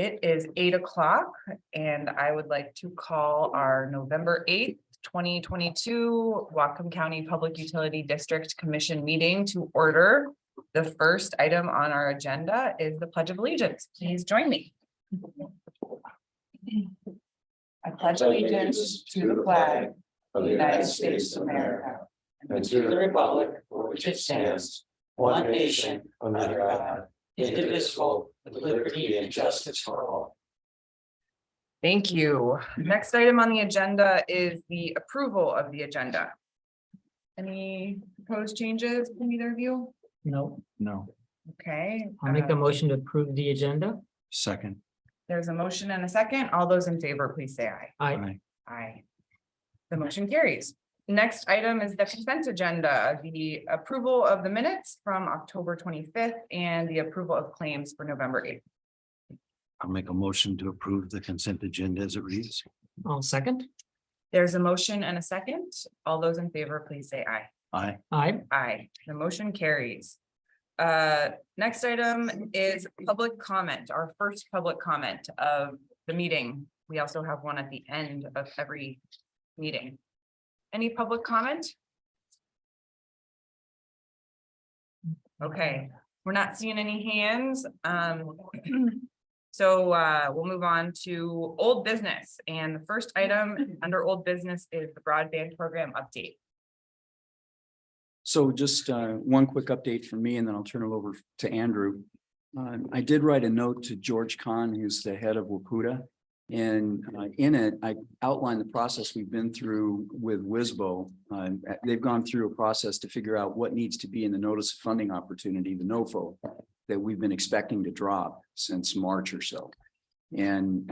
It is 8 o'clock and I would like to call our November 8th, 2022 Whatcom County Public Utility District Commission meeting to order. The first item on our agenda is the Pledge of Allegiance. Please join me. I pledge allegiance to the flag of the United States of America and to the republic for which it stands, one nation under God, indivisible, with liberty and justice for all. Thank you. Next item on the agenda is the approval of the agenda. Any proposed changes from either of you? No. Okay. I'll make a motion to approve the agenda. Second. There's a motion and a second. All those in favor, please say aye. Aye. Aye. The motion carries. Next item is the consent agenda, the approval of the minutes from October 25th and the approval of claims for November 8th. I'll make a motion to approve the consent agenda as it reads. I'll second. There's a motion and a second. All those in favor, please say aye. Aye. Aye. Aye. The motion carries. Next item is public comment, our first public comment of the meeting. We also have one at the end of every meeting. Any public comment? Okay, we're not seeing any hands. So we'll move on to old business. And the first item under old business is the broadband program update. So just one quick update from me, and then I'll turn it over to Andrew. I did write a note to George Kahn, who's the head of WPUTA. And in it, I outlined the process we've been through with WISBO. They've gone through a process to figure out what needs to be in the notice of funding opportunity, the NOFO, that we've been expecting to drop since March or so. And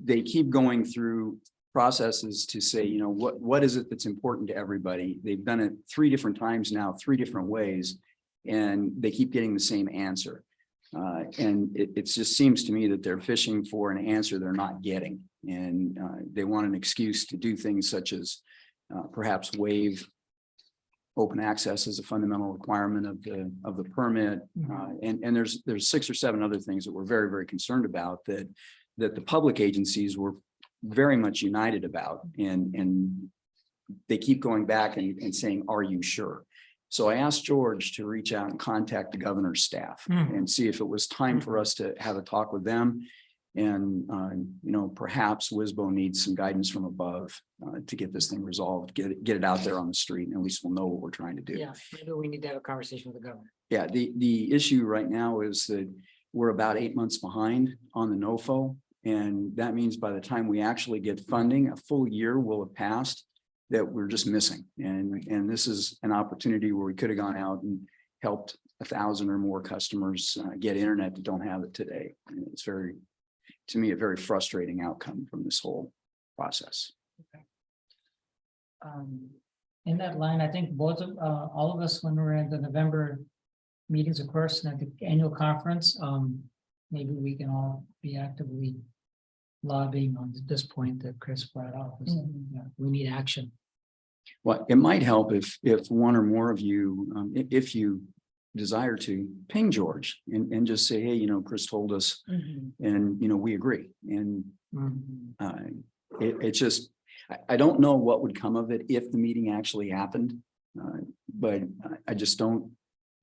they keep going through processes to say, you know, what is it that's important to everybody? They've done it 3 different times now, 3 different ways, and they keep getting the same answer. And it just seems to me that they're fishing for an answer they're not getting. And they want an excuse to do things such as perhaps waive open access as a fundamental requirement of the permit. And there's 6 or 7 other things that we're very, very concerned about that the public agencies were very much united about. And they keep going back and saying, are you sure? So I asked George to reach out and contact the governor's staff and see if it was time for us to have a talk with them. And, you know, perhaps WISBO needs some guidance from above to get this thing resolved, get it out there on the street, and at least we'll know what we're trying to do. Yeah, maybe we need to have a conversation with the governor. Yeah, the issue right now is that we're about 8 months behind on the NOFO. And that means by the time we actually get funding, a full year will have passed that we're just missing. And this is an opportunity where we could have gone out and helped 1,000 or more customers get internet that don't have it today. And it's very, to me, a very frustrating outcome from this whole process. Okay. In that line, I think both of all of us, when we were at the November meetings, of course, and at the annual conference, maybe we can all be actively lobbying on this point that Chris brought up. Yeah, we need action. Well, it might help if 1 or more of you, if you desire to, ping George and just say, hey, you know, Chris told us, and you know, we agree. And it's just, I don't know what would come of it if the meeting actually happened, but I just don't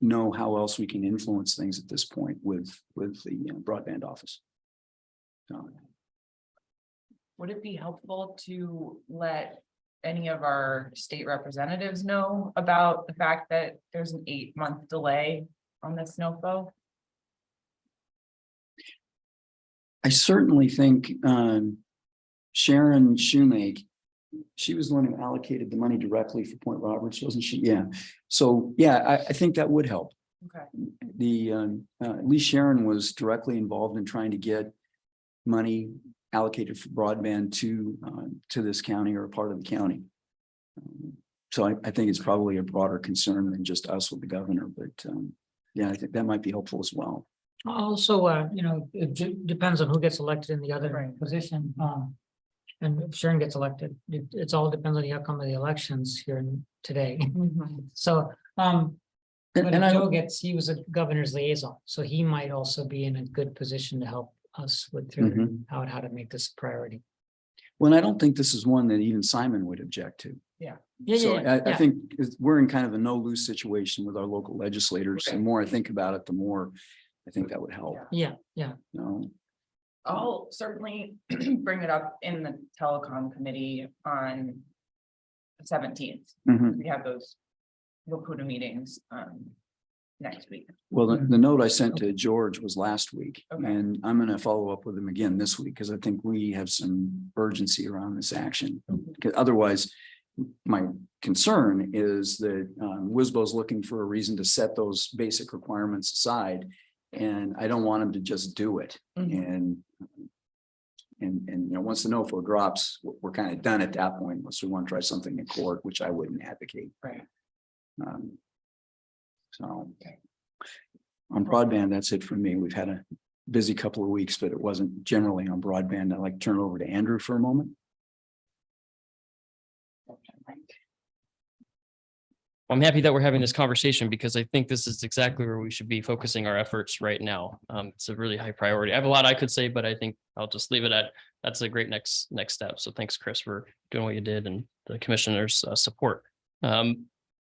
know how else we can influence things at this point with the broadband office. So. Would it be helpful to let any of our state representatives know about the fact that there's an 8-month delay on the NOFO? I certainly think Sharon Shoemake, she was the one who allocated the money directly for Point Roberts, wasn't she? Yeah. So yeah, I think that would help. Okay. At least Sharon was directly involved in trying to get money allocated for broadband to this county or a part of the county. So I think it's probably a broader concern than just us with the governor, but yeah, I think that might be helpful as well. Also, you know, it depends on who gets elected in the other position. And if Sharon gets elected, it's all depends on the outcome of the elections here today. So, but if Joe gets, he was a governor's liaison, so he might also be in a good position to help us with figuring out how to make this a priority. Well, I don't think this is one that even Simon would object to. Yeah, So yeah, I think we're in kind of a no-lose situation with our local legislators. The more I think about it, the more I think that would help. yeah. No, I'll certainly bring it up in the telecom committee on the 17th. Mhm. We have those Wakuda meetings next week. Well, the note I sent to George was last week, Okay. and I'm gonna follow up with him again this week, because I think we have some urgency around this action. Because otherwise, my concern is that WSBO's looking for a reason to set those basic requirements aside. And I don't want him to just do it. And once the NOFO drops, we're kind of done at that point, unless we want to try something in court, which I wouldn't advocate. Right. So on broadband, that's it for me. We've had a busy couple of weeks, but it wasn't generally on broadband. I'd like to turn it over to Andrew for a moment. I'm happy that we're having this conversation because I think this is exactly where we should be focusing our efforts right now. It's a really high priority. I have a lot I could say, but I think I'll just leave it at that's a great next step. So thanks, Chris, for doing what you did and the commissioner's support.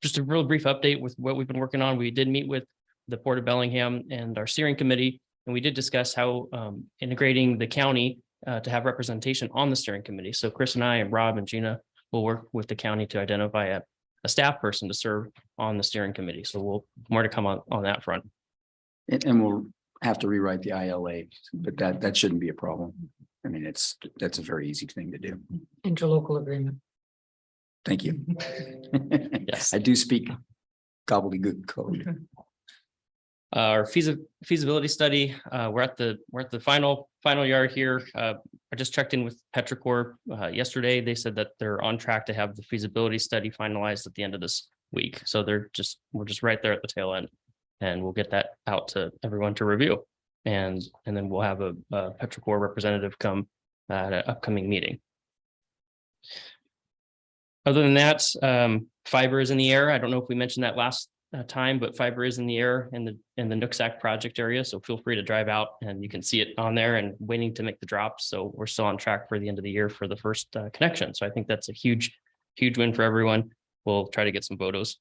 Just a real brief update with what we've been working on. We did meet with the Port of Bellingham and our steering committee, and we did discuss how integrating the county to have representation on the steering committee. So Chris and I and Rob and Gina will work with the county to identify a staff person to serve on the steering committee. So we'll more to come on that front. And we'll have to rewrite the ILA, but that shouldn't be a problem. I mean, that's a very easy thing to do. Interlocal agreement. Thank you. Yes. I do speak gobbledygook code. Our feasibility study, we're at the final yard here. I just checked in with Petrichor yesterday. They said that they're on track to have the feasibility study finalized at the end of this week. So we're just right there at the tail end, and we'll get that out to everyone to review. And then we'll have a Petrichor representative come at an upcoming meeting. Other than that, fiber is in the air. I don't know if we mentioned that last time, but fiber is in the air in the Nooksack project area. So feel free to drive out and you can see it on there and waiting to make the drop. So we're still on track for the end of the year for the first connection. So I think that's a huge win for everyone. We'll try to get some photos.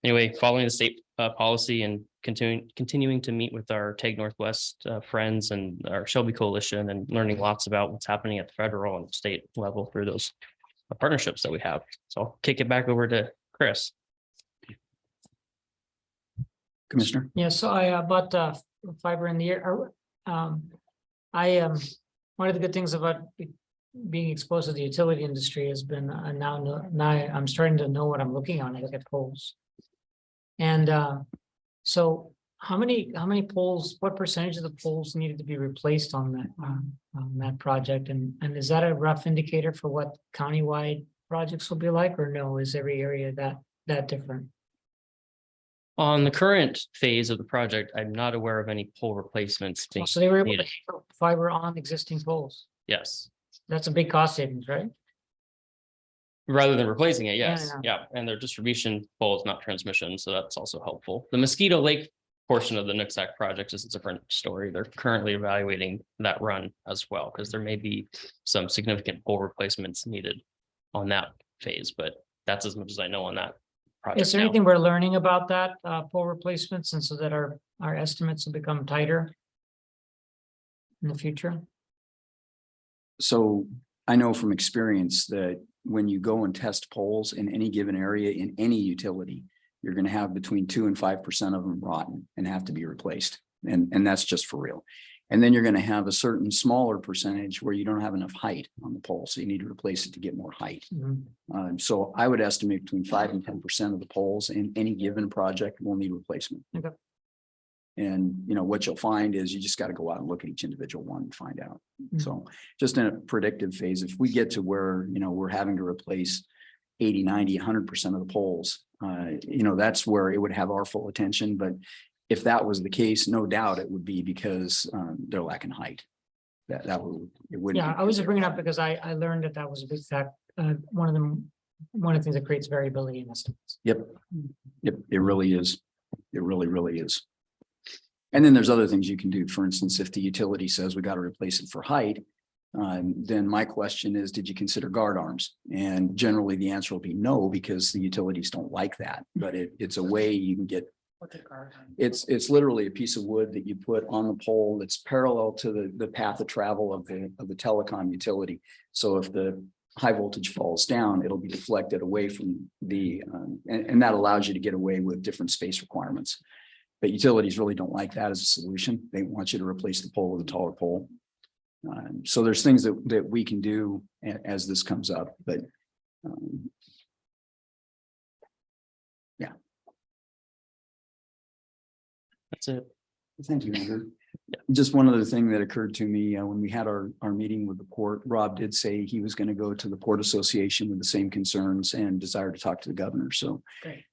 Anyway, following the state policy and continuing to meet with our TAG Northwest friends and our Shelby Coalition and learning lots about what's happening at the federal and state level through those partnerships that we have. So I'll kick it back over to Chris. Commissioner? Yeah, so I bought fiber in the air. One of the good things about being exposed to the utility industry has been now I'm starting to know what I'm looking on. I look at poles. And so how many poles, what percentage of the poles needed to be replaced on that project? And is that a rough indicator for what countywide projects will be like, or no, is every area that different? On the current phase of the project, I'm not aware of any pole replacements being So they were able needed. to put fiber on existing poles. Yes, That's a big cost savings, right? rather than replacing it, yes, Yeah. yeah, and they're distribution poles, not transmission, so that's also helpful. The Mosquito Lake portion of the Nooksack project is a different story. They're currently evaluating that run as well, because there may be some significant pole replacements needed on that phase, but that's as much as I know on that project. Is there now. anything we're learning about that pole replacements, and so that our estimates will become tighter in the future? So I know from experience that when you go and test poles in any given area in any utility, you're going to have between 2 and 5% of them rotten and have to be replaced. And that's just for real. And then you're going to have a certain smaller percentage where you don't have enough height on the pole. So you need to replace it to get more height. Mhm. So I would estimate between 5 and 10% of the poles in any given project will need replacement. Okay. And what you'll find is you just got to go out and look at each individual one and find out. Mhm. So just in a predictive phase, if we get to where, we're having to replace 80, 90, 100% of the poles, that's where it would have our full attention. But if that was the case, no doubt it would be because they're lacking height. It wouldn't. Yeah, I was just bringing it up because I learned that was a big fact. One of the things that creates variability in estimates. Yep, it really is. It really is. And then there's other things you can do. For instance, if the utility says we got to replace it for height, then my question is, did you consider guard arms? And generally the answer will be no, because the utilities don't like that, but it's a way you can get. It's literally a piece of wood that you put on the pole that's parallel to the path of travel of the telecom utility. So if the high voltage falls down, it'll be deflected away from the, and that allows you to get away with different space requirements. But utilities really don't like that as a solution. They want you to replace the pole with a taller pole. So there's things that we can do as this comes up, but yeah. That's it. Thank you, Andrew. Just one other thing that occurred to me when we had our meeting with the port, Rob did say he was going to go to the Port Association with the same concerns and desire to talk to the governor. So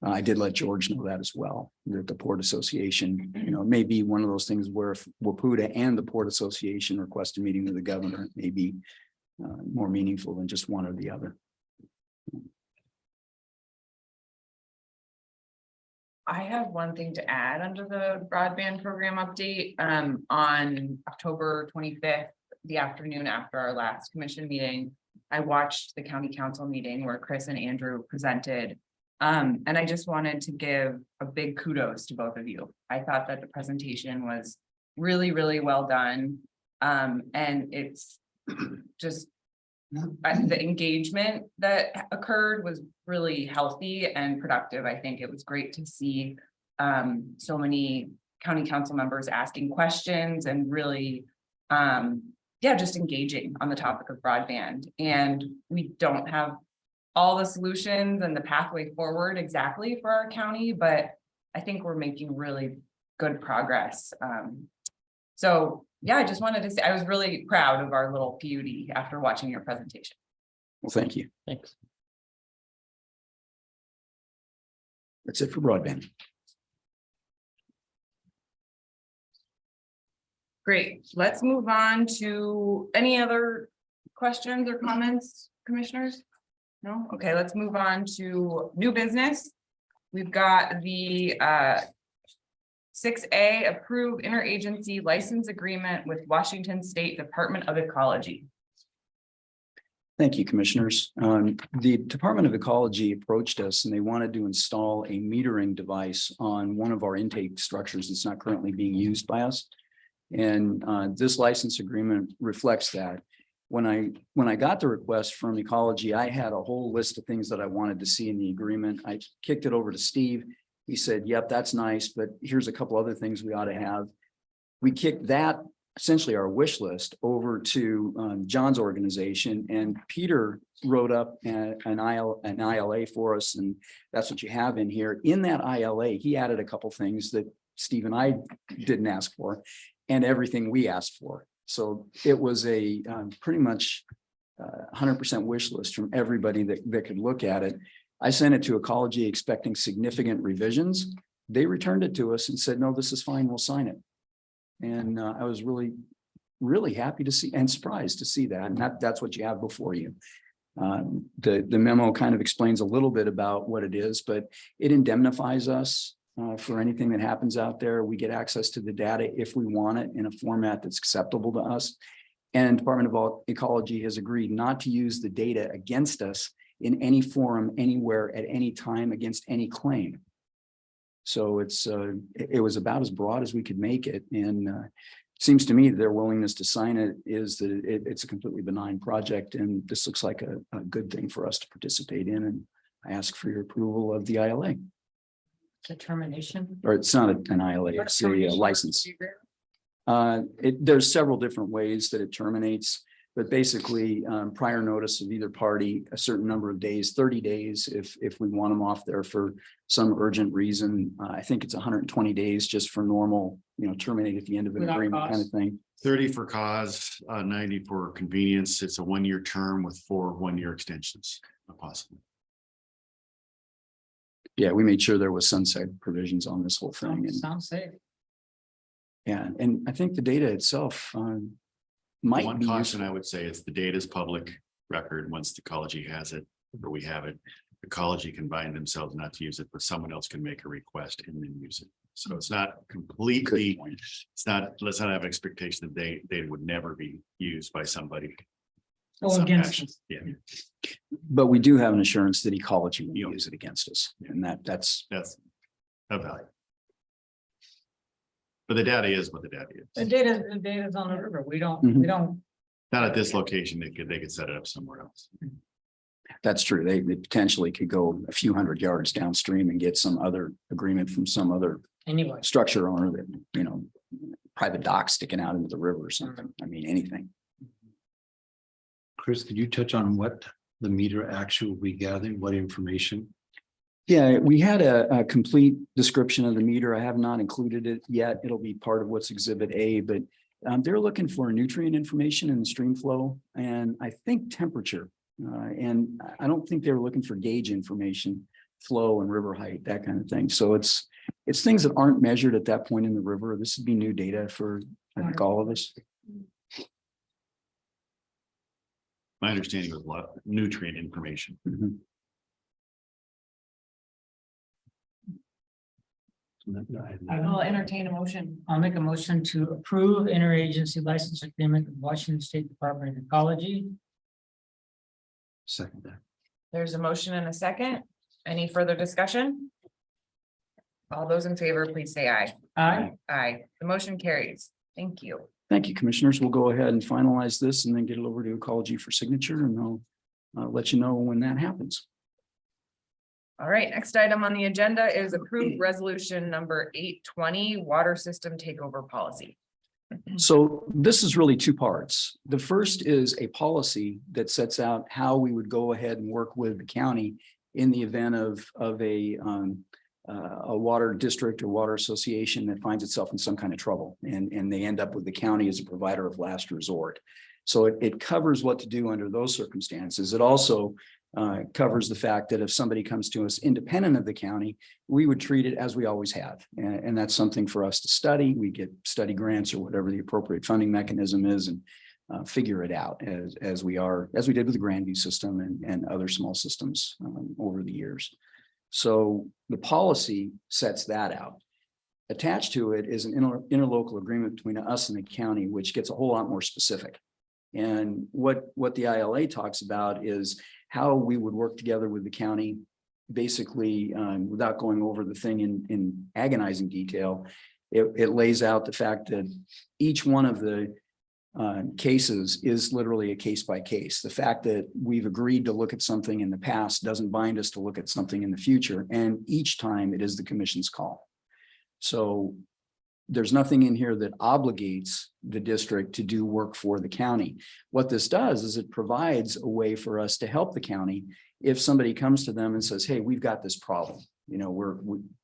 I did let George know that as well, that the Port Association, it may be one of those things where if Wapouta and the Port Association request a meeting with the governor, it may be more meaningful than just one or the other. I have one thing to add under the broadband program update. On October 25th, the afternoon after our last commission meeting, I watched the county council meeting where Chris and Andrew presented. And I just wanted to give a big kudos to both of you. I thought that the presentation was really, really well done. And it's just the engagement that occurred was really healthy and productive. I think it was great to see so many county council members asking questions and really, just engaging on the topic of broadband. And we don't have all the solutions and the pathway forward exactly for our county, but I think we're making really good progress. So yeah, I just wanted to say, I was really proud of our little PUD after watching your presentation. Well, thank you. Thanks. That's it for broadband. Great, let's move on to any other questions or comments, commissioners? No, okay, let's move on to new business. We've got the 6A, approve interagency license agreement with Washington State Department of Ecology. Thank you, commissioners. The Department of Ecology approached us and they wanted to install a metering device on one of our intake structures that's not currently being used by us. And this license agreement reflects that. When I got the request from Ecology, I had a whole list of things that I wanted to see in the agreement. I kicked it over to Steve. He said, yep, that's nice, but here's a couple other things we ought to have. We kicked that, essentially our wish list, over to John's organization, and Peter wrote up an ILA for us, and that's what you have in here. In that ILA, he added a couple things that Steve and I didn't ask for, and everything we asked for. So it was a pretty much 100% wish list from everybody that could look at it. I sent it to Ecology expecting significant revisions. They returned it to us and said, no, this is fine, we'll sign it. And I was really, really happy to see and surprised to see that. And that's what you have before you. The memo kind of explains a little bit about what it is, but it indemnifies us for anything that happens out there. We get access to the data if we want it in a format that's acceptable to us. And Department of Ecology has agreed not to use the data against us in any forum, anywhere, at any time, against any claim. So it was about as broad as we could make it. And it seems to me their willingness to sign it is that it's a completely benign project. And this looks like a good thing for us to participate in. And I ask for your approval of the ILA. Determination. Or it's not an ILA, it's a license. There's several different ways that it terminates. But basically, prior notice of either party, a certain number of days, 30 days, if we want them off there for some urgent reason. I think it's 120 days just for normal, terminate at the end of an Without agreement cause. kind of thing. 30 for cause, 90 for convenience. It's a 1-year term with 4 1-year extensions, if possible. Yeah, we made sure there was sunset provisions on this whole thing. And Sounds safe. yeah, and I think the data itself might One be caution useful. I would say is the data is public record. Once the Ecology has it, or we have it, Ecology can bind themselves not to use it, but someone else can make a request and then use it. So it's not Good completely, point. it's not, let's not have an expectation that they would never be used by somebody. Oh, Some against fashion. us. Yeah, But we do have an assurance that ecology will use it against us, and that's that's a value. But the data is what the data The is. data's on the river. We don't, Mhm. we don't, Not at this location, they could set it up somewhere else. That's true. They potentially could go a few hundred yards downstream and get some other agreement from some other anyway. structure owner that, you know, private dock sticking out into the river or something. I mean, anything. Chris, could you touch on what the meter actually will be gathering, what information? Yeah, we had a complete description of the meter. I have not included it yet. It'll be part of what's Exhibit A, but they're looking for nutrient information in the stream flow and I think temperature. And I don't think they were looking for gauge information, flow and river height, that kind of thing. So it's things that aren't measured at that point in the river. This would be new data for, I think, all of us. My understanding was a lot of nutrient information. Mhm. I will entertain a motion. I'll make a motion to approve interagency license agreement with Washington State Department of Ecology. Second that. There's a motion and a second. Any further discussion? All those in favor, please say aye. Aye. Aye. The motion carries. Thank you. Thank you, commissioners. We'll go ahead and finalize this and then get it over to Ecology for signature and I'll let you know when that happens. All right, next item on the agenda is approved resolution number 820, water system takeover policy. So this is really two parts. The first is a policy that sets out how we would go ahead and work with the county in the event of a water district or water association that finds itself in some kind of trouble and they end up with the county as a provider of last resort. So it covers what to do under those circumstances. It also covers the fact that if somebody comes to us independent of the county, we would treat it as we always have. And that's something for us to study. We get study grants or whatever the appropriate funding mechanism is and figure it out as we did with the Grandview system and other small systems over the years. So the policy sets that out. Attached to it is an interlocal agreement between us and the county, which gets a whole lot more specific. And what the ILA talks about is how we would work together with the county, basically, without going over the thing in agonizing detail. It lays out the fact that each one of the cases is literally a case by case. The fact that we've agreed to look at something in the past doesn't bind us to look at something in the future. And each time it is the commission's call. So there's nothing in here that obligates the district to do work for the county. What this does is it provides a way for us to help the county if somebody comes to them and says, hey, we've got this problem. You know, we're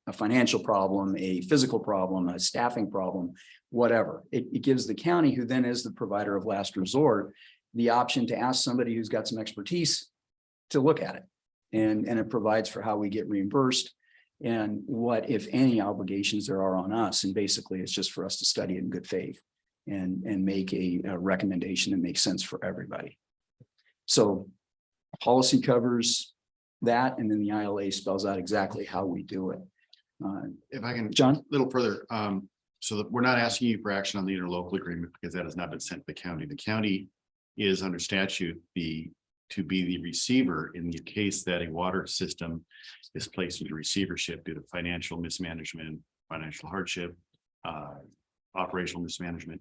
a financial problem, a physical problem, a staffing problem, whatever. It gives the county, who then is the provider of last resort, the option to ask somebody who's got some expertise to look at it. And it provides for how we get reimbursed and what, if any, obligations there are on us. And basically, it's just for us to study it in good faith and make a recommendation that makes sense for everybody. So policy covers that, and then the ILA spells out exactly how we do it. If I can, John? a little further, so that we're not asking you for action on the interlocal agreement because that has not been sent to the county. The county is under statute to be the receiver in the case that a water system is placed into receivership due to financial mismanagement, financial hardship, operational mismanagement.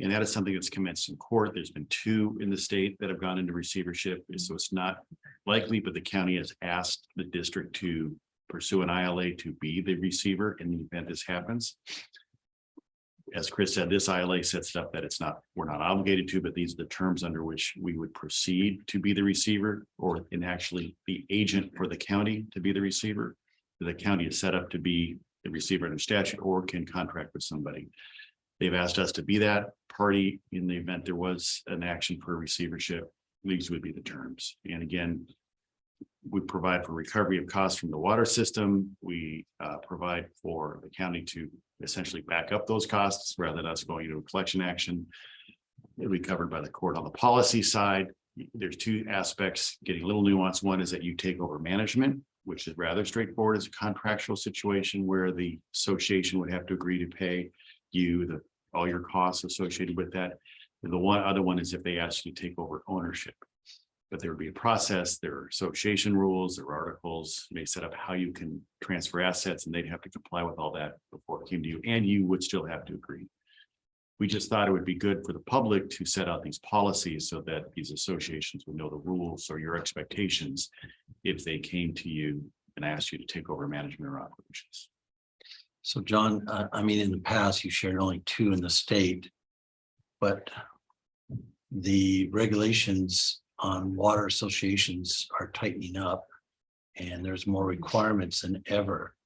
And that is something that's commenced in court. There's been 2 in the state that have gone into receivership. So it's not likely, but the county has asked the district to pursue an ILA to be the receiver in the event this happens. As Chris said, this ILA sets it up that we're not obligated to, but these are the terms under which we would proceed to be the receiver, or in actually the agent for the county to be the receiver. The county is set up to be the receiver under statute or can contract with somebody. They've asked us to be that party in the event there was an action for receivership. These would be the terms. And again, we provide for recovery of costs from the water system. We provide for the county to essentially back up those costs rather than us going into a collection action. It'll be covered by the court. On the policy side, there's 2 aspects getting a little nuanced. One is that you take over management which is rather straightforward, is a contractual situation where the association would have to agree to pay you all your costs associated with that. And the other one is if they ask you to take over ownership. But there would be a process, there are association rules, there are articles, may set up how you can transfer assets, and they'd have to comply with all that before it came to you, and you would still have to agree. We just thought it would be good for the public to set out these policies so that these associations would know the rules or your expectations if they came to you and asked you to take over management or operations. So John, I mean, in the past, you shared only 2 in the state. But the regulations on water associations are tightening up. And there's more requirements than ever.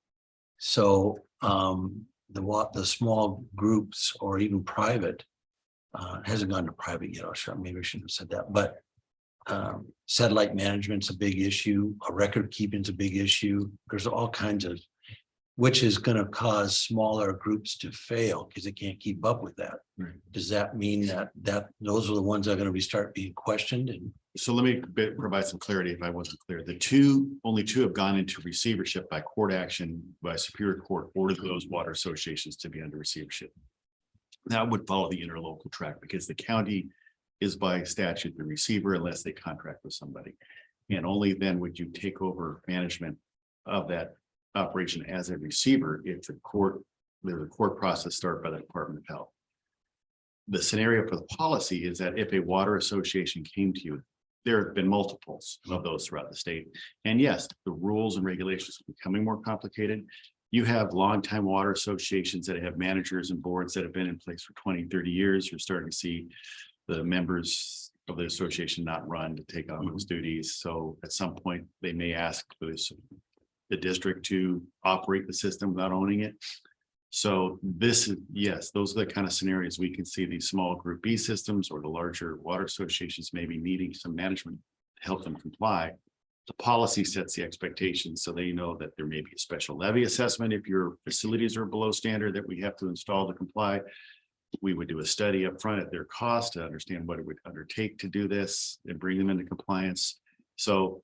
So the small groups or even private hasn't gone to private yet. Maybe I shouldn't have said that, but satellite management's a big issue. A record keeping's a big issue. There's all kinds of, which is going to cause smaller groups to fail because they can't keep up with that. Right. Does that mean that those are the ones that are going to start being questioned? And So let me provide some clarity if I wasn't clear. Only two have gone into receivership by court action, by Superior Court ordered those water associations to be under receivership. That would follow the interlocal track because the county is by statute the receiver unless they contract with somebody. And only then would you take over management of that operation as a receiver if there's a court process started by the Department of Health. The scenario for the policy is that if a water association came to you, there have been multiples of those throughout the state. And yes, the rules and regulations are becoming more complicated. You have longtime water associations that have managers and boards that have been in place for 20, 30 years. You're starting to see the members of the association not run to take on those duties. So at some point, they may ask the district to operate the system without owning it. So those are the kind of scenarios we can see these small group B systems or the larger water associations maybe needing some management to help them comply. The policy sets the expectations so they know that there may be a special levy assessment if your facilities are below standard that we have to install to comply. We would do a study up front at their cost to understand what it would undertake to do this and bring them into compliance. So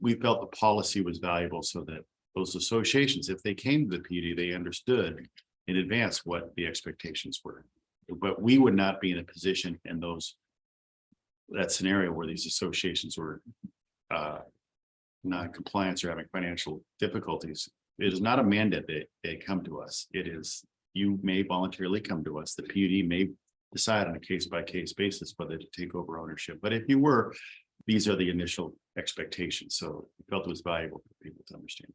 we felt the policy was valuable so that those associations, if they came to the PD, they understood in advance what the expectations were. But we would not be in a position in that scenario where these associations were non-compliance or having financial difficulties. It is not a mandate that they come to us. It is, you may voluntarily come to us. The PUD may decide on a case-by-case basis whether to take over ownership. But if you were, these are the initial expectations. So we felt it was valuable for people to understand.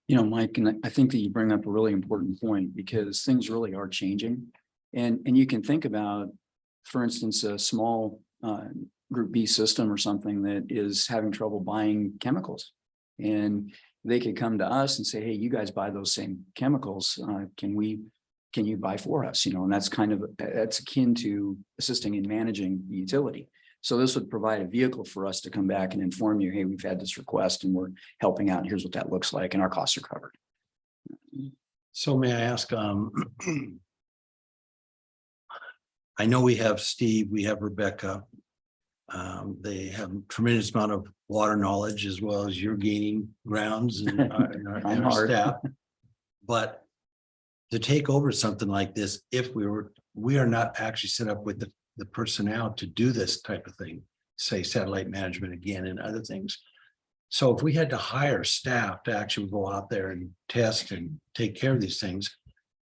You know, Mike, and I think that you bring up a really important point because things really are changing. And you can think about, for instance, a small group B system or something that is having trouble buying chemicals. And they could come to us and say, hey, you guys buy those same chemicals. Can you buy for us? You know, and that's akin to assisting in managing the utility. So this would provide a vehicle for us to come back and inform you, hey, we've had this request and we're helping out. And here's what that looks like. And our costs are covered. so may I ask, I know we have Steve, we have Rebecca. They have a tremendous amount of water knowledge as well as you're gaining grounds and our staff. But to take over something like this, if we are not actually set up with the personnel to do this type of thing, say satellite management again and other things. So if we had to hire staff to actually go out there and test and take care of these things,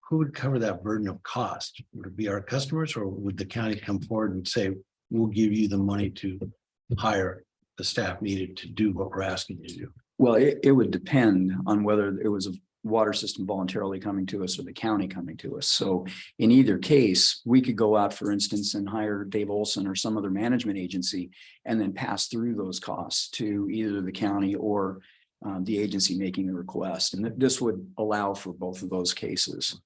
who would cover that burden of cost? Would it be our customers, or would the county come forward and say, we'll give you the money to hire the staff needed to do what we're asking you to do? Well, it would depend on whether it was a water system voluntarily coming to us or the county coming to us. So in either case, we could go out, for instance, and hire Dave Olson or some other management agency and then pass through those costs to either the county or the agency making the request. And this would allow for both of those cases.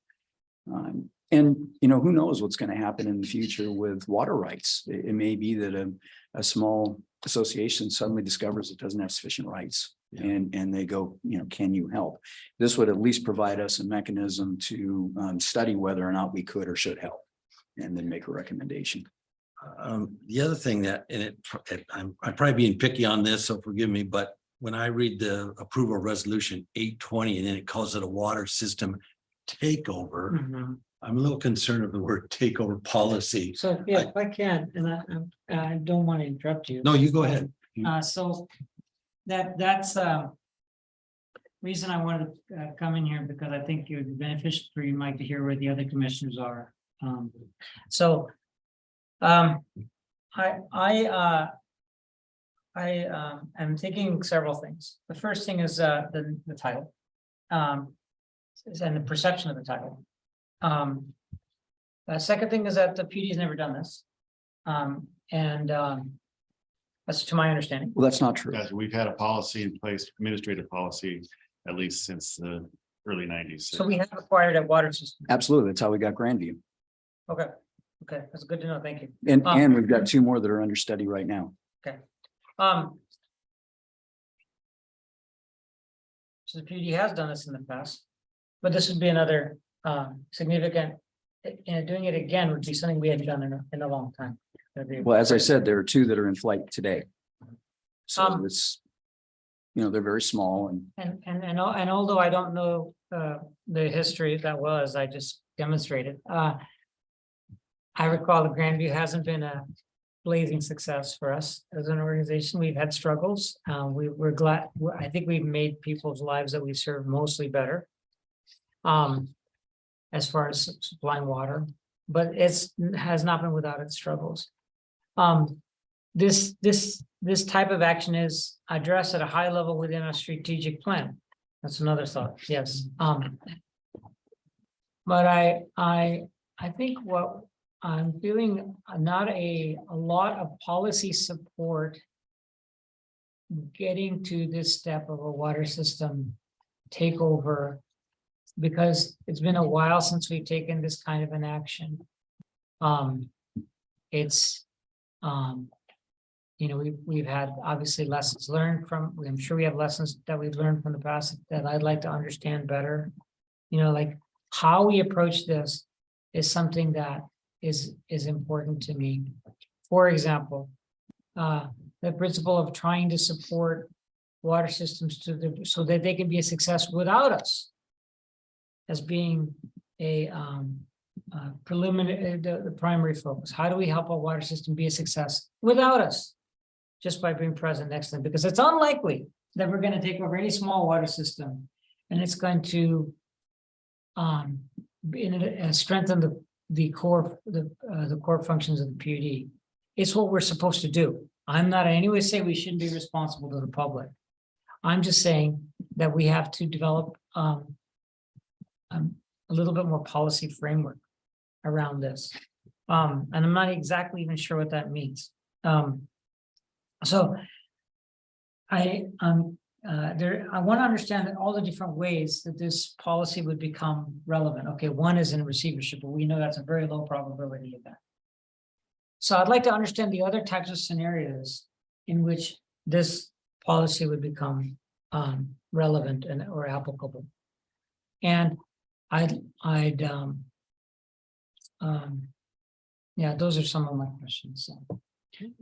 And, you know, who knows what's going to happen in the future with water rights. It may be that a small association suddenly discovers it doesn't have sufficient rights. Yeah. And they go, you know, can you help? This would at least provide us a mechanism to study whether or not we could or should help and then make a recommendation. The other thing that, and I'm probably being picky on this, so forgive me, but when I read the approval resolution 820 and then it calls it a water system takeover, Mhm. I'm a little concerned of the word takeover policy. So, yeah, if I can, and I don't want to interrupt you. No, you go ahead. So that's reason I wanted to come in here, because I think it would be beneficial for you, Mike, to hear where the other commissioners are. So I am thinking several things. The first thing is the title. And the perception of the title. The second thing is that the PD has never done this. That's to my understanding. Well, that's not true. Guys, we've had a policy in place, administrative policy, at least since the early 90s. So we have acquired a water system. Absolutely. That's how we got Grandview. Okay, that's good to know. Thank you. And we've got two more that are under study right now. So the PD has done this in the past, but this would be another significant, doing it again would be something we hadn't done in a long time. Well, as I said, there are two that are in flight today. So it's, they're very small And although I don't know the history that was, I just demonstrated. I recall that Grandview hasn't been a blazing success for us as an organization. We've had struggles. We're glad. I think we've made people's lives that we serve mostly better. As far as supplying water, but has not been without its struggles. This type of action is addressed at a high level within a strategic plan. That's another thought. Yes. But I think what I'm feeling not a lot of policy support getting to this step of a water system takeover, because it's been a while since we've taken this kind of an action. We've had obviously lessons learned from, I'm sure we have lessons that we've learned from the past that I'd like to understand better. Like how we approach this is something that is important to me. For example, the principle of trying to support water systems so that they can be a success without us, as being a preliminary, the primary focus. How do we help our water system be a success without us? Just by being present next to them, because it's unlikely that we're going to take over any small water system and it's going to strengthen the core functions of the PUD. It's what we're supposed to do. I'm not in any way saying we shouldn't be responsible to the public. I'm just saying that we have to develop a little bit more policy framework around this. And I'm not exactly even sure what that means. So I want to understand all the different ways that this policy would become relevant. Okay, one is in receivership, but we know that's a very low probability of that. So I'd like to understand the other types of scenarios in which this policy would become relevant or applicable. And those are some of my questions. So.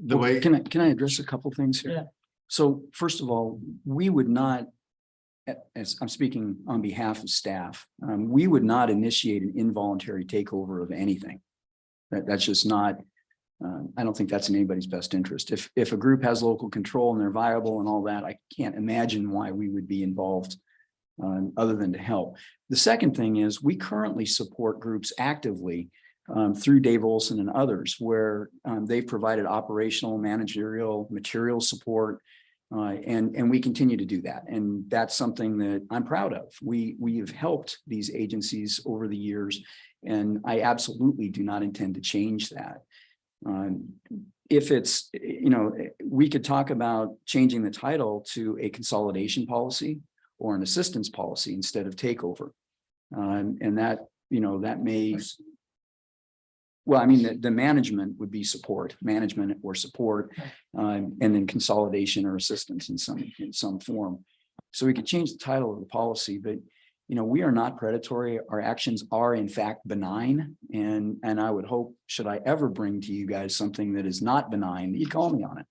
The way, Can I address a couple things here? Yeah. So first of all, we would not, as I'm speaking on behalf of staff, we would not initiate an involuntary takeover of anything. That's just not, I don't think that's in anybody's best interest. If a group has local control and they're viable and all that, I can't imagine why we would be involved other than to help. The second thing is we currently support groups actively through Dave Olson and others, where they've provided operational, managerial, material support, and we continue to do that. And that's something that I'm proud of. We have helped these agencies over the years, and I absolutely do not intend to change that. If it's, we could talk about changing the title to a consolidation policy or an assistance policy instead of takeover. And that, that may, well, I mean, the management would be management or support, and then consolidation or assistance in some form. So we could change the title of the policy, but we are not predatory. Our actions are in fact benign. And I would hope, should I ever bring to you guys something that is not benign, that you'd call me on it.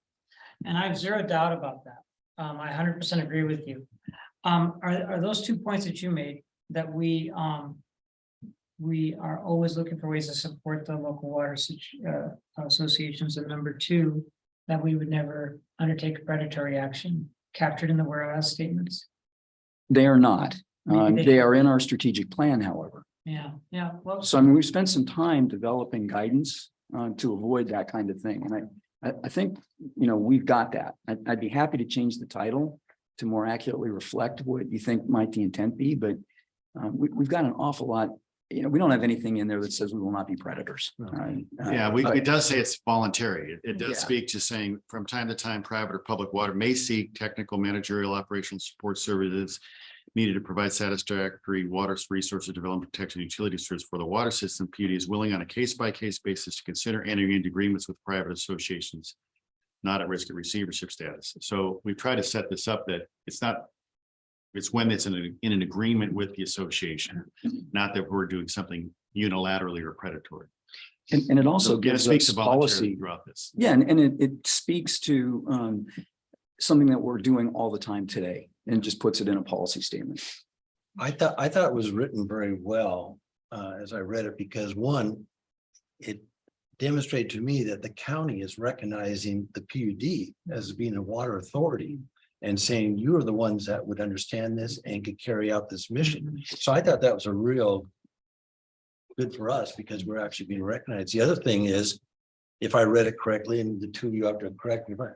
And I have zero doubt about that. I 100% agree with you. Are those 2 points that you made that we are always looking for ways to support the local water associations, and number 2, that we would never undertake predatory action captured in the whereas statements? They are not. Maybe They are in our strategic plan, however. Yeah, well, So I mean, we've spent some time developing guidance to avoid that kind of thing. And I think, we've got that. I'd be happy to change the title to more accurately reflect what you think might the intent be, but we've got an awful lot. We don't have anything in there that says we will not be predators. Yeah, it does say it's voluntary. It does Yeah. speak to saying from time to time, private or public water may seek technical, managerial, operational support services needed to provide satisfactory water resources development, protection, and utility services for the water system. PUD is willing on a case-by-case basis to consider entering into agreements with private associations not at risk of receivership status. So we've tried to set this up that it's when it's in an agreement with the association, not that we're doing something unilaterally or predatory. And it also So, yeah, it gives speaks us to voluntarily policy. throughout this. Yeah, and it speaks to something that we're doing all the time today and just puts it in a policy statement. I thought it was written very well as I read it, because one, it demonstrated to me that the county is recognizing the PUD as being a water authority and saying you are the ones that would understand this and could carry out this mission. So I thought that was a real good for us, because we're actually being recognized. The other thing is, if I read it correctly, and the two of you have to correct me, but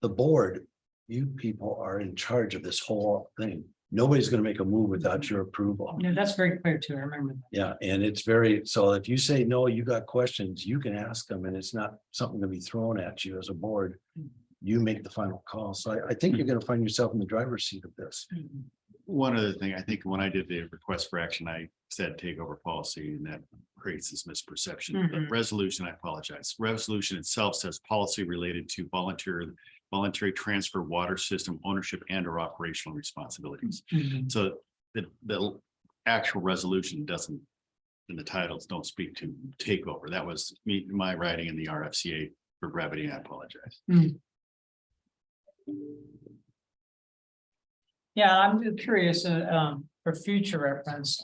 the board, you people are in charge of this whole thing. Nobody's going to make a move without your approval. Yeah, that's very clear too. I remember that. Yeah, and it's very, so if you say, no, you got questions, you can ask them, and it's not something to be thrown at you as a board. You make the final call. So I think you're going to find yourself in the driver's seat of this. One other thing, I think when I did the request for action, I said takeover policy, and that creates this misperception. The Mhm. resolution, I apologize. Resolution itself says policy related to voluntary transfer water system ownership and or operational responsibilities. Mhm. So the actual resolution doesn't, and the titles don't speak to takeover. That was my writing in the RFCA for brevity. I apologize. Yeah, I'm curious, for future reference,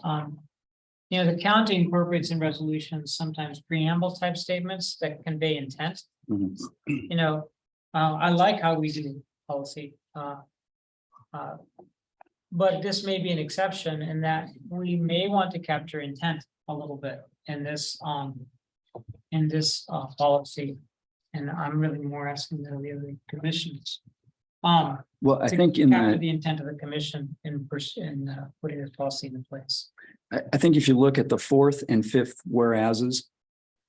the county incorporates in resolutions sometimes preamble type statements that convey intent. Mhm. I like how we do policy. But this may be an exception in that we may want to capture intent a little bit in this policy. And I'm really more asking the other commissions. Well, I to think in capture the, the intent of the commission in putting this policy into place. I think if you look at the fourth and fifth whereases,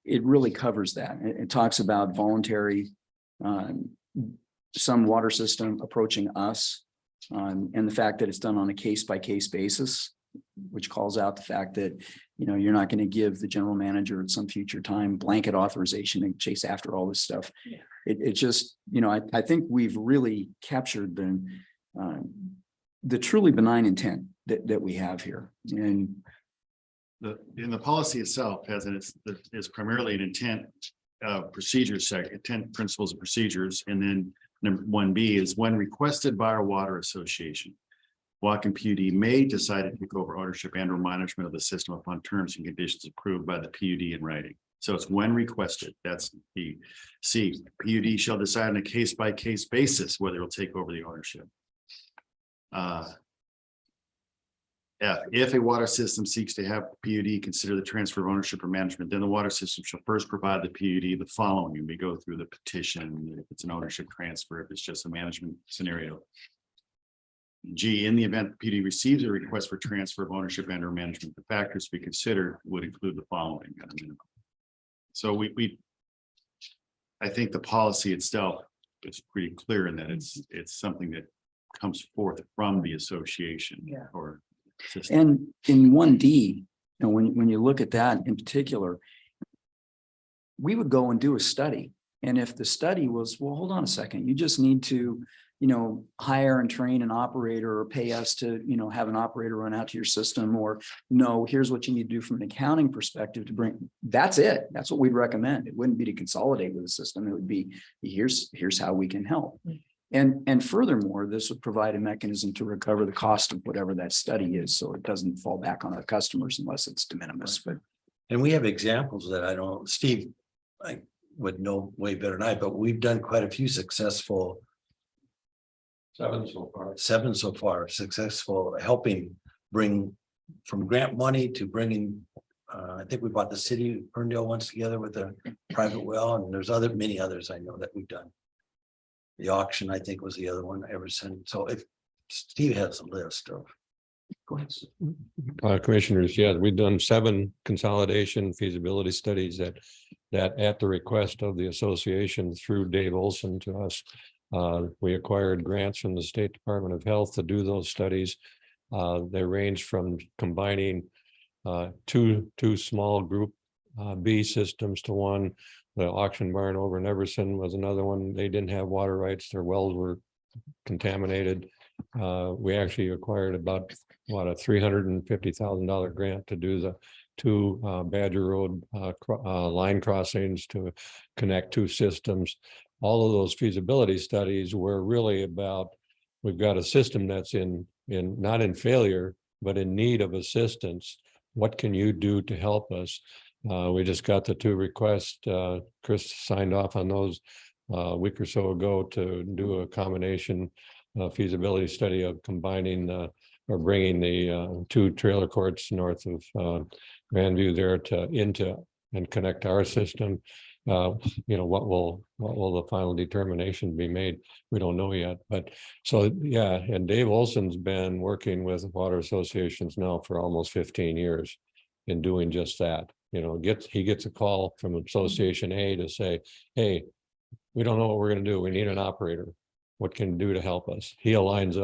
it really covers that. It talks about voluntary, some water system approaching us, and the fact that it's done on a case-by-case basis, which calls out the fact that, you're not going to give the general manager at some future time blanket authorization and chase after all this stuff. Yeah. It just, I think we've really captured the truly benign intent that we have here. And In the policy itself is primarily an intent procedures, intent principles and procedures. And then number 1B is when requested by our water association, Whatcom PUD may decide to take over ownership and or management of the system upon terms and conditions approved by the PUD in writing. So it's when requested. That's the C. PUD shall decide on a case-by-case basis whether it'll take over the ownership. If a water system seeks to have PUD consider the transfer of ownership or management, then the water system shall first provide the PUD the following. And we go through the petition, if it's an ownership transfer, if it's just a management scenario. G, in the event the PUD receives a request for transfer of ownership and or management, the factors to be considered would include the following at a minimum. So I think the policy itself is pretty clear in that it's something that comes forth from the association. Yeah. Or system. And in 1D, when you look at that in particular, we would go and do a study. And if the study was, well, hold on a second, you just need to, hire and train an operator or pay us to, have an operator run out to your system, or no, here's what you need to do from an accounting perspective to bring, that's it. That's what we'd recommend. It wouldn't be to consolidate with the system. It would be, here's how we can help. And furthermore, this would provide a mechanism to recover the cost of whatever that study is, so it doesn't fall back on our customers unless it's de minimis, but. And we have examples that I don't, Steve, I would know way better than I, but we've done quite a few successful. Seven so far, successful helping bring from grant money to bringing. I think we bought the city of Ferndale once together with a private well, and there's many others I know that we've done. The auction, I think, was the other one ever since. So if Steve has a list of. Go ahead. Commissioners, yeah, we've done 7 consolidation feasibility studies that at the request of the association through Dave Olson to us. We acquired grants from the State Department of Health to do those studies. They range from combining two small group B systems to one. The auction barn over in Everson was another one. They didn't have water rights. Their wells were contaminated. We actually acquired about a $350,000 grant to do the 2 Badger Road line crossings to connect 2 systems. All of those feasibility studies were really about, we've got a system that's not in failure, but in need of assistance. What can you do to help us? We just got the 2 requests. Chris signed off on those a week or so ago to do a combination feasibility study of combining or bringing the 2 trailer courts north of Grandview there into and connect our system. What will the final determination be made? We don't know yet, but so yeah. And Dave Olson's been working with water associations now for almost 15 years in doing just that. He gets a call from Association A to say, hey, we don't know what we're going to do. We need an operator. What can you do to help us? He lines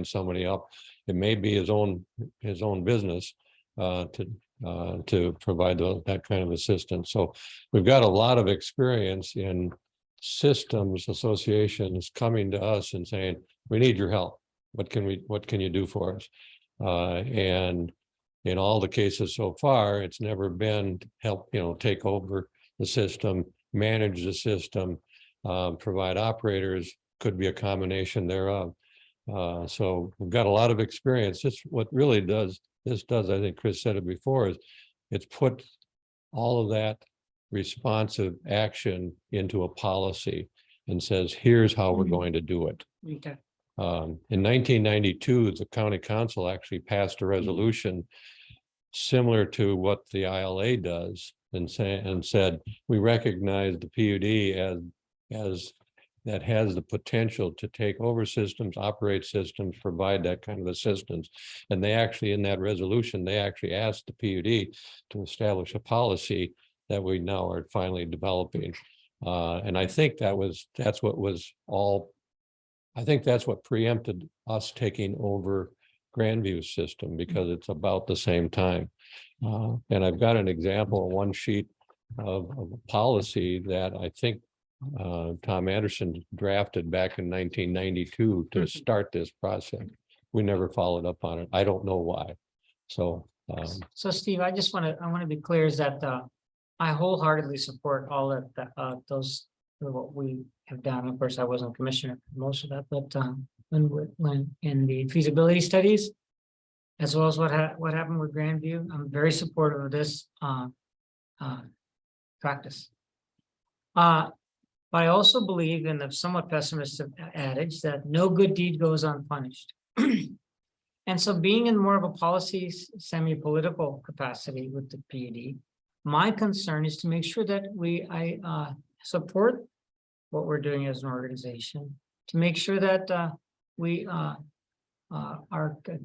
somebody up. It may be his own business to provide that kind of assistance. So we've got a lot of experience in systems associations coming to us and saying, we need your help. What can you do for us? And in all the cases so far, it's never been help, take over the system, manage the system, provide operators, could be a combination thereof. So we've got a lot of experience. What really does, I think Chris said it before, is it's put all of that responsive action into a policy and says, here's how we're going to do it. Okay. In 1992, the county council actually passed a resolution similar to what the ILA does and said, we recognize the PUD as that has the potential to take over systems, operate systems, provide that kind of assistance. And they actually, in that resolution, they actually asked the PUD to establish a policy that we now are finally developing. And I think that's what preempted us taking over Grandview's system, because it's about the same time. And I've got an example, one sheet of a policy that I think Tom Anderson drafted back in 1992 to start this process. We never followed up on it. I don't know why. So Steve, I want to be clear is that I wholeheartedly support all of those what we have done. Of course, I wasn't commissioner for most of that, but when in the feasibility studies, as well as what happened with Grandview, I'm very supportive of this practice. But I also believe in the somewhat pessimistic adage that no good deed goes unpunished. And so being in more of a policy semi-political capacity with the PUD, my concern is to make sure that I support what we're doing as an organization, to make sure that we are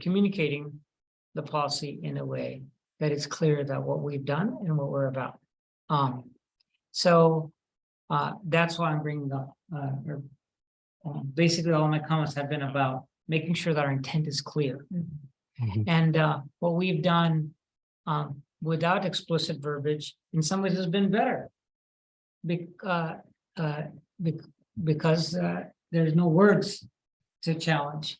communicating the policy in a way that it's clear that what we've done and what we're about. That's why I'm bringing up, basically all my comments have been about making sure that our intent is clear. And what we've done without explicit verbiage in some ways has been better because there's no words to challenge,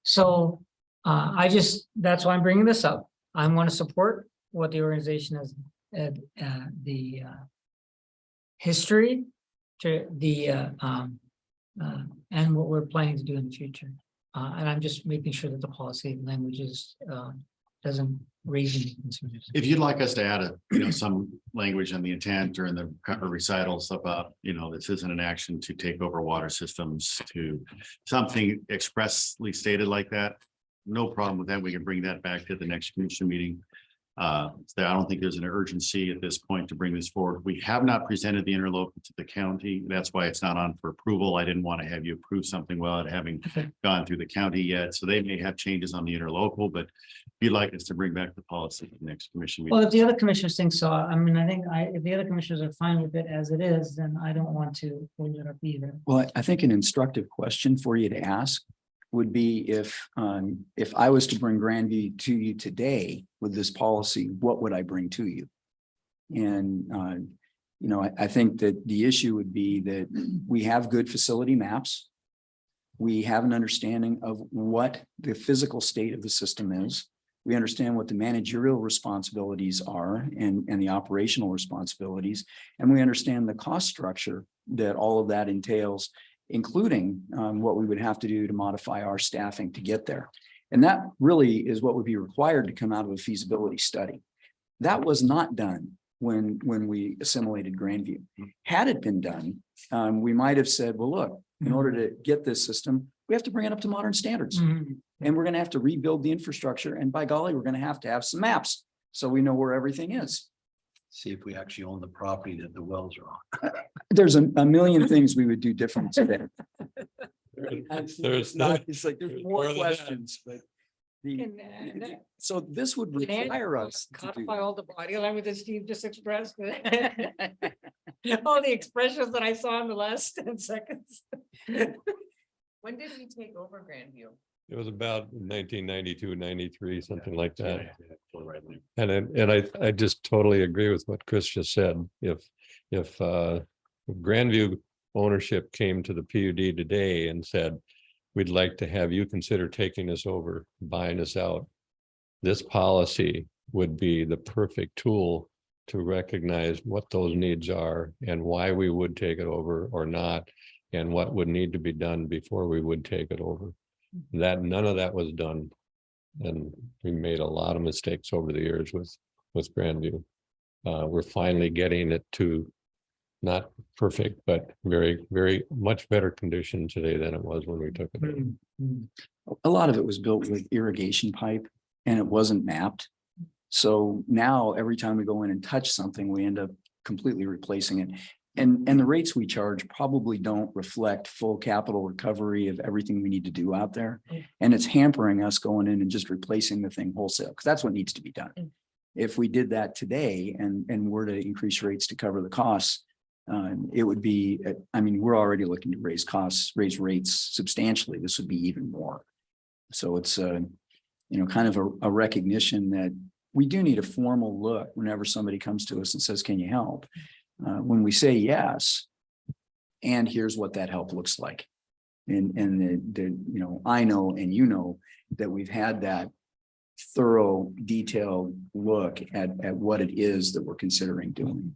So that's why I'm bringing this up. I want to support what the organization has, the history, to the and what we're planning to do in the future. And I'm just making sure that the policy language is, doesn't raise any concerns. If you'd like us to add some language on the intent or in the recitals about, this isn't an action to take over water systems to something expressly stated like that, no problem with that. We can bring that back to the next commission meeting. So I don't think there's an urgency at this point to bring this forward. We have not presented the interlocal to the county. That's why it's not on for approval. I didn't want to have you approve something without having gone through the county yet. So they may have changes on the interlocal, but if you'd like us to bring back the policy at the next commission Well, meeting. if the other commissioners think so, I mean, I think if the other commissioners are fine with it as it is, then I don't want to hold it up either. Well, I think an instructive question for you to ask would be if I was to bring Grandview to you today with this policy, what would I bring to you? And, I think that the issue would be that we have good facility maps. We have an understanding of what the physical state of the system is. We understand what the managerial responsibilities are and the operational responsibilities. And we understand the cost structure that all of that entails, including what we would have to do to modify our staffing to get there. And that really is what would be required to come out of a feasibility study. That was not done when we assimilated Grandview. Had it been done, we might have said, well, look, in order to get this system, we have to bring it up to modern standards. And we're going to have to rebuild the infrastructure. And by golly, we're going to have some maps so we know where everything is. See if we actually own the property that the wells are on. There's a million things we would do different today. There's It's like there's there's more more than that. questions, but so this would require us to do. Codify all the body language that Steve just expressed. All the expressions that I saw in the last 10 seconds. When did we take over Grandview? It was about 1992, 93, something like that. Yeah. And I just totally agree with what Chris just said. If Grandview ownership came to the PUD today and said, we'd like to have you consider taking us over, buying us out, this policy would be the perfect tool to recognize what those needs are and why we would take it over or not, and what would need to be done before we would take it over. That none of that was done. And we made a lot of mistakes over the years with Grandview. We're finally getting it to not perfect, but very, very much better condition today than it was when we took it over. A lot of it was built with irrigation pipe and it wasn't mapped. So now every time we go in and touch something, we end up completely replacing it. And the rates we charge probably don't reflect full capital recovery of everything we need to do out there. And it's hampering us going in and just replacing the thing wholesale, because that's what needs to be done. If we did that today and were to increase rates to cover the costs, it would be, we're already looking to raise rates substantially. This would be even more. So it's kind of a recognition that we do need a formal look whenever somebody comes to us and says, can you help? When we say yes, and here's what that help looks like. And I know, and that we've had that thorough, detailed look at what it is that we're considering doing.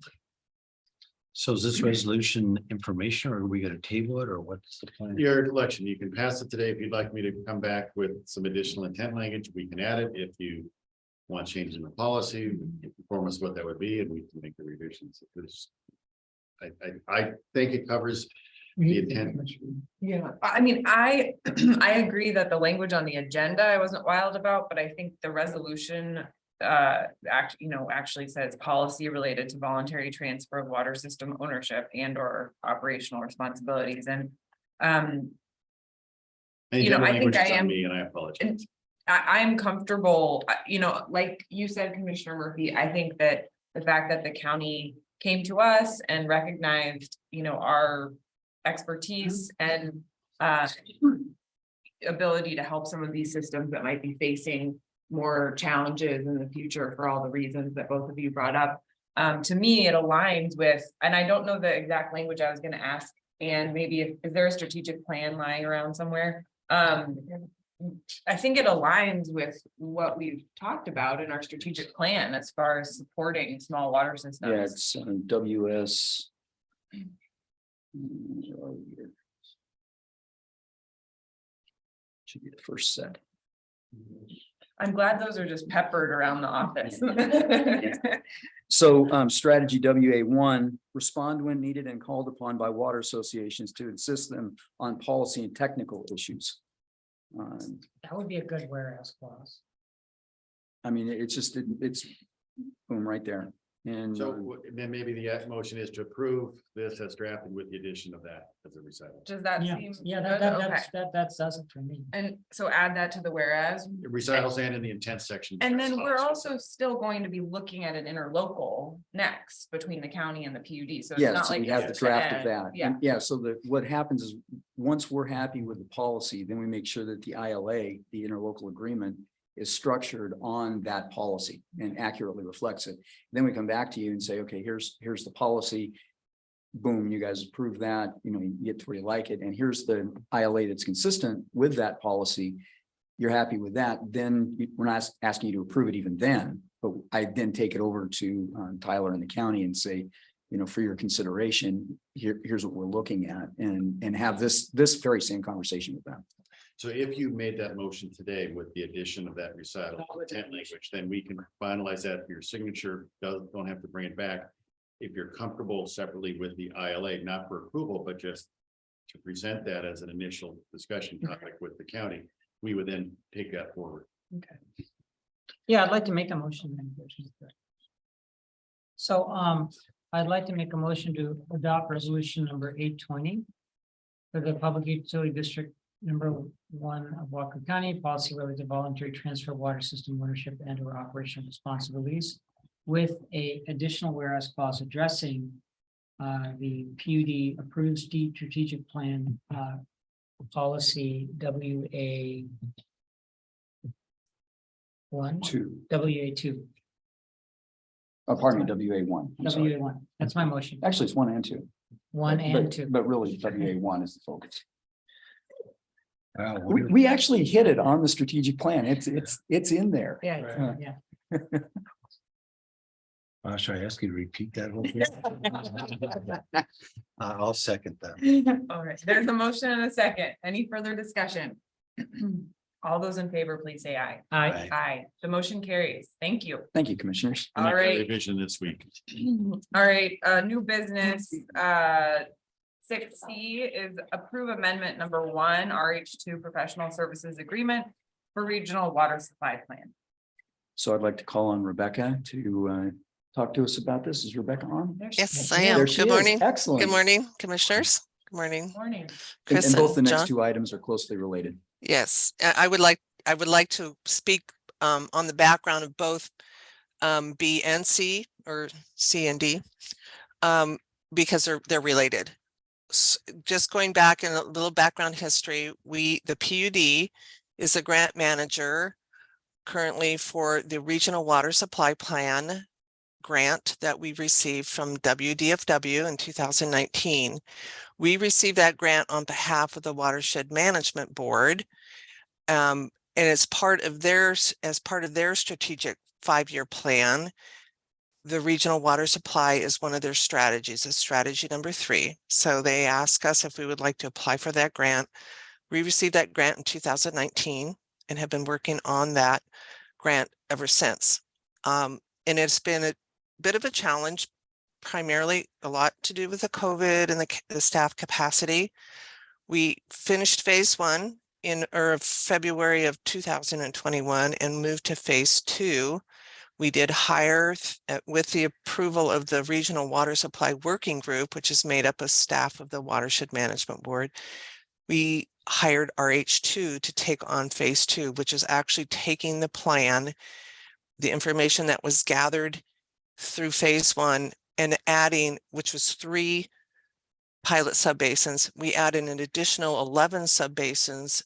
So is this resolution information, or are we going to table it, or what's the plan? Your election, you can pass it today. If you'd like me to come back with some additional intent language, we can add it. If you want change in the policy, inform us what that would be, and we can make the revisions. I think it covers the intent. Yeah, I agree that the language on the agenda I wasn't wild about, but I think the resolution actually says policy related to voluntary transfer of water system ownership and or operational responsibilities. And I think I am, and I apologize. I'm comfortable, like you said, Commissioner Murphy, I think that the fact that the county came to us and recognized, our expertise and ability to help some of these systems that might be facing more challenges in the future for all the reasons that both of you brought up. To me, it aligns with, and I don't know the exact language I was going to ask, and maybe is there a strategic plan lying around somewhere? I think it aligns with what we've talked about in our strategic plan as far as supporting small water systems. Yeah, it's WS. Should be the first set. I'm glad those are just peppered around the office. So strategy WA1, respond when needed and called upon by water associations to assist them on policy and technical issues. That would be a good whereas clause. I mean, it's just, it's boom, right there. And So then maybe the motion is to approve this as drafted with the addition of that as a recital. Does that Yeah, seem? yeah, good? Okay. that does it for me. And so add that to the whereas. Recitals and in the intent section. And then we're also still going to be looking at an interlocal next between the county and the PUD. So it's yes, not like we have the this is draft of end. that. Yeah. And yeah, so what happens is, once we're happy with the policy, then we make sure that the ILA, the interlocal agreement, is structured on that policy and accurately reflects it. Then we come back to you and say, okay, here's the policy. Boom, you guys approve that, you get to where you like it. And here's the ILA that's consistent with that policy. You're happy with that, then we're not asking you to approve it even then, but I then take it over to Tyler and the county and say, for your consideration, here's what we're looking at, and have this very same conversation with them. So if you made that motion today with the addition of that recital intent language, then we can finalize that for your signature. Don't have to bring it back. If you're comfortable separately with the ILA, not for approval, but just to present that as an initial discussion topic with the county, we would then take that forward. Okay. Yeah, I'd like to make a motion. So, I'd like to make a motion to adopt resolution number 820 for the Public Utility District number 1 of Whatcom County, policy related to voluntary transfer of water system ownership and or operational responsibilities, with a additional whereas clause addressing the PUD approved strategic plan policy WA1, WA2, Pardon me, WA1. I'm sorry. WA1. That's my motion. Actually, it's 1 and 2. 1 and 2. But really, WA1 is the focus. Wow, We actually hit it on the strategic plan. It's in there. Yeah, yeah. should I ask you to repeat that whole thing? I'll second that. All right, there's a motion and a second. Any further discussion? All those in favor, please say aye. Aye. Aye. The motion carries. Thank you. Thank you, commissioners. All right. Revision this week. All right, new business, 6C is approve amendment number 1, RH2 professional services agreement for regional water supply plan. So I'd like to call on Rebecca to talk to us about this. Is Rebecca on? There she Yes, is. I am. There she Good is. morning. Excellent. Good morning, commissioners. Good morning, Morning. And Chris both the and next John. 2 items are closely related. Yes, I would like to speak on the background of both B and C, or C and D, because they're related. Just going back in a little background history, the PUD is a grant manager currently for the Regional Water Supply Plan grant that we received from WDFW in 2019. We received that grant on behalf of the Watershed Management Board. And as part of their strategic 5-year plan, the regional water supply is one of their strategies, is strategy number 3. So they asked us if we would like to apply for that grant. We received that grant in 2019 and have been working on that grant ever since. And it's been a bit of a challenge, primarily a lot to do with the COVID and the staff capacity. We finished phase 1 in February of 2021 and moved to phase 2. We did hire, with the approval of the Regional Water Supply Working Group, which is made up of staff of the Watershed Management Board. We hired RH2 to take on phase 2, which is actually taking the plan, the information that was gathered through phase 1, and adding, which was 3 pilot subbasins. We added an additional 11 subbasins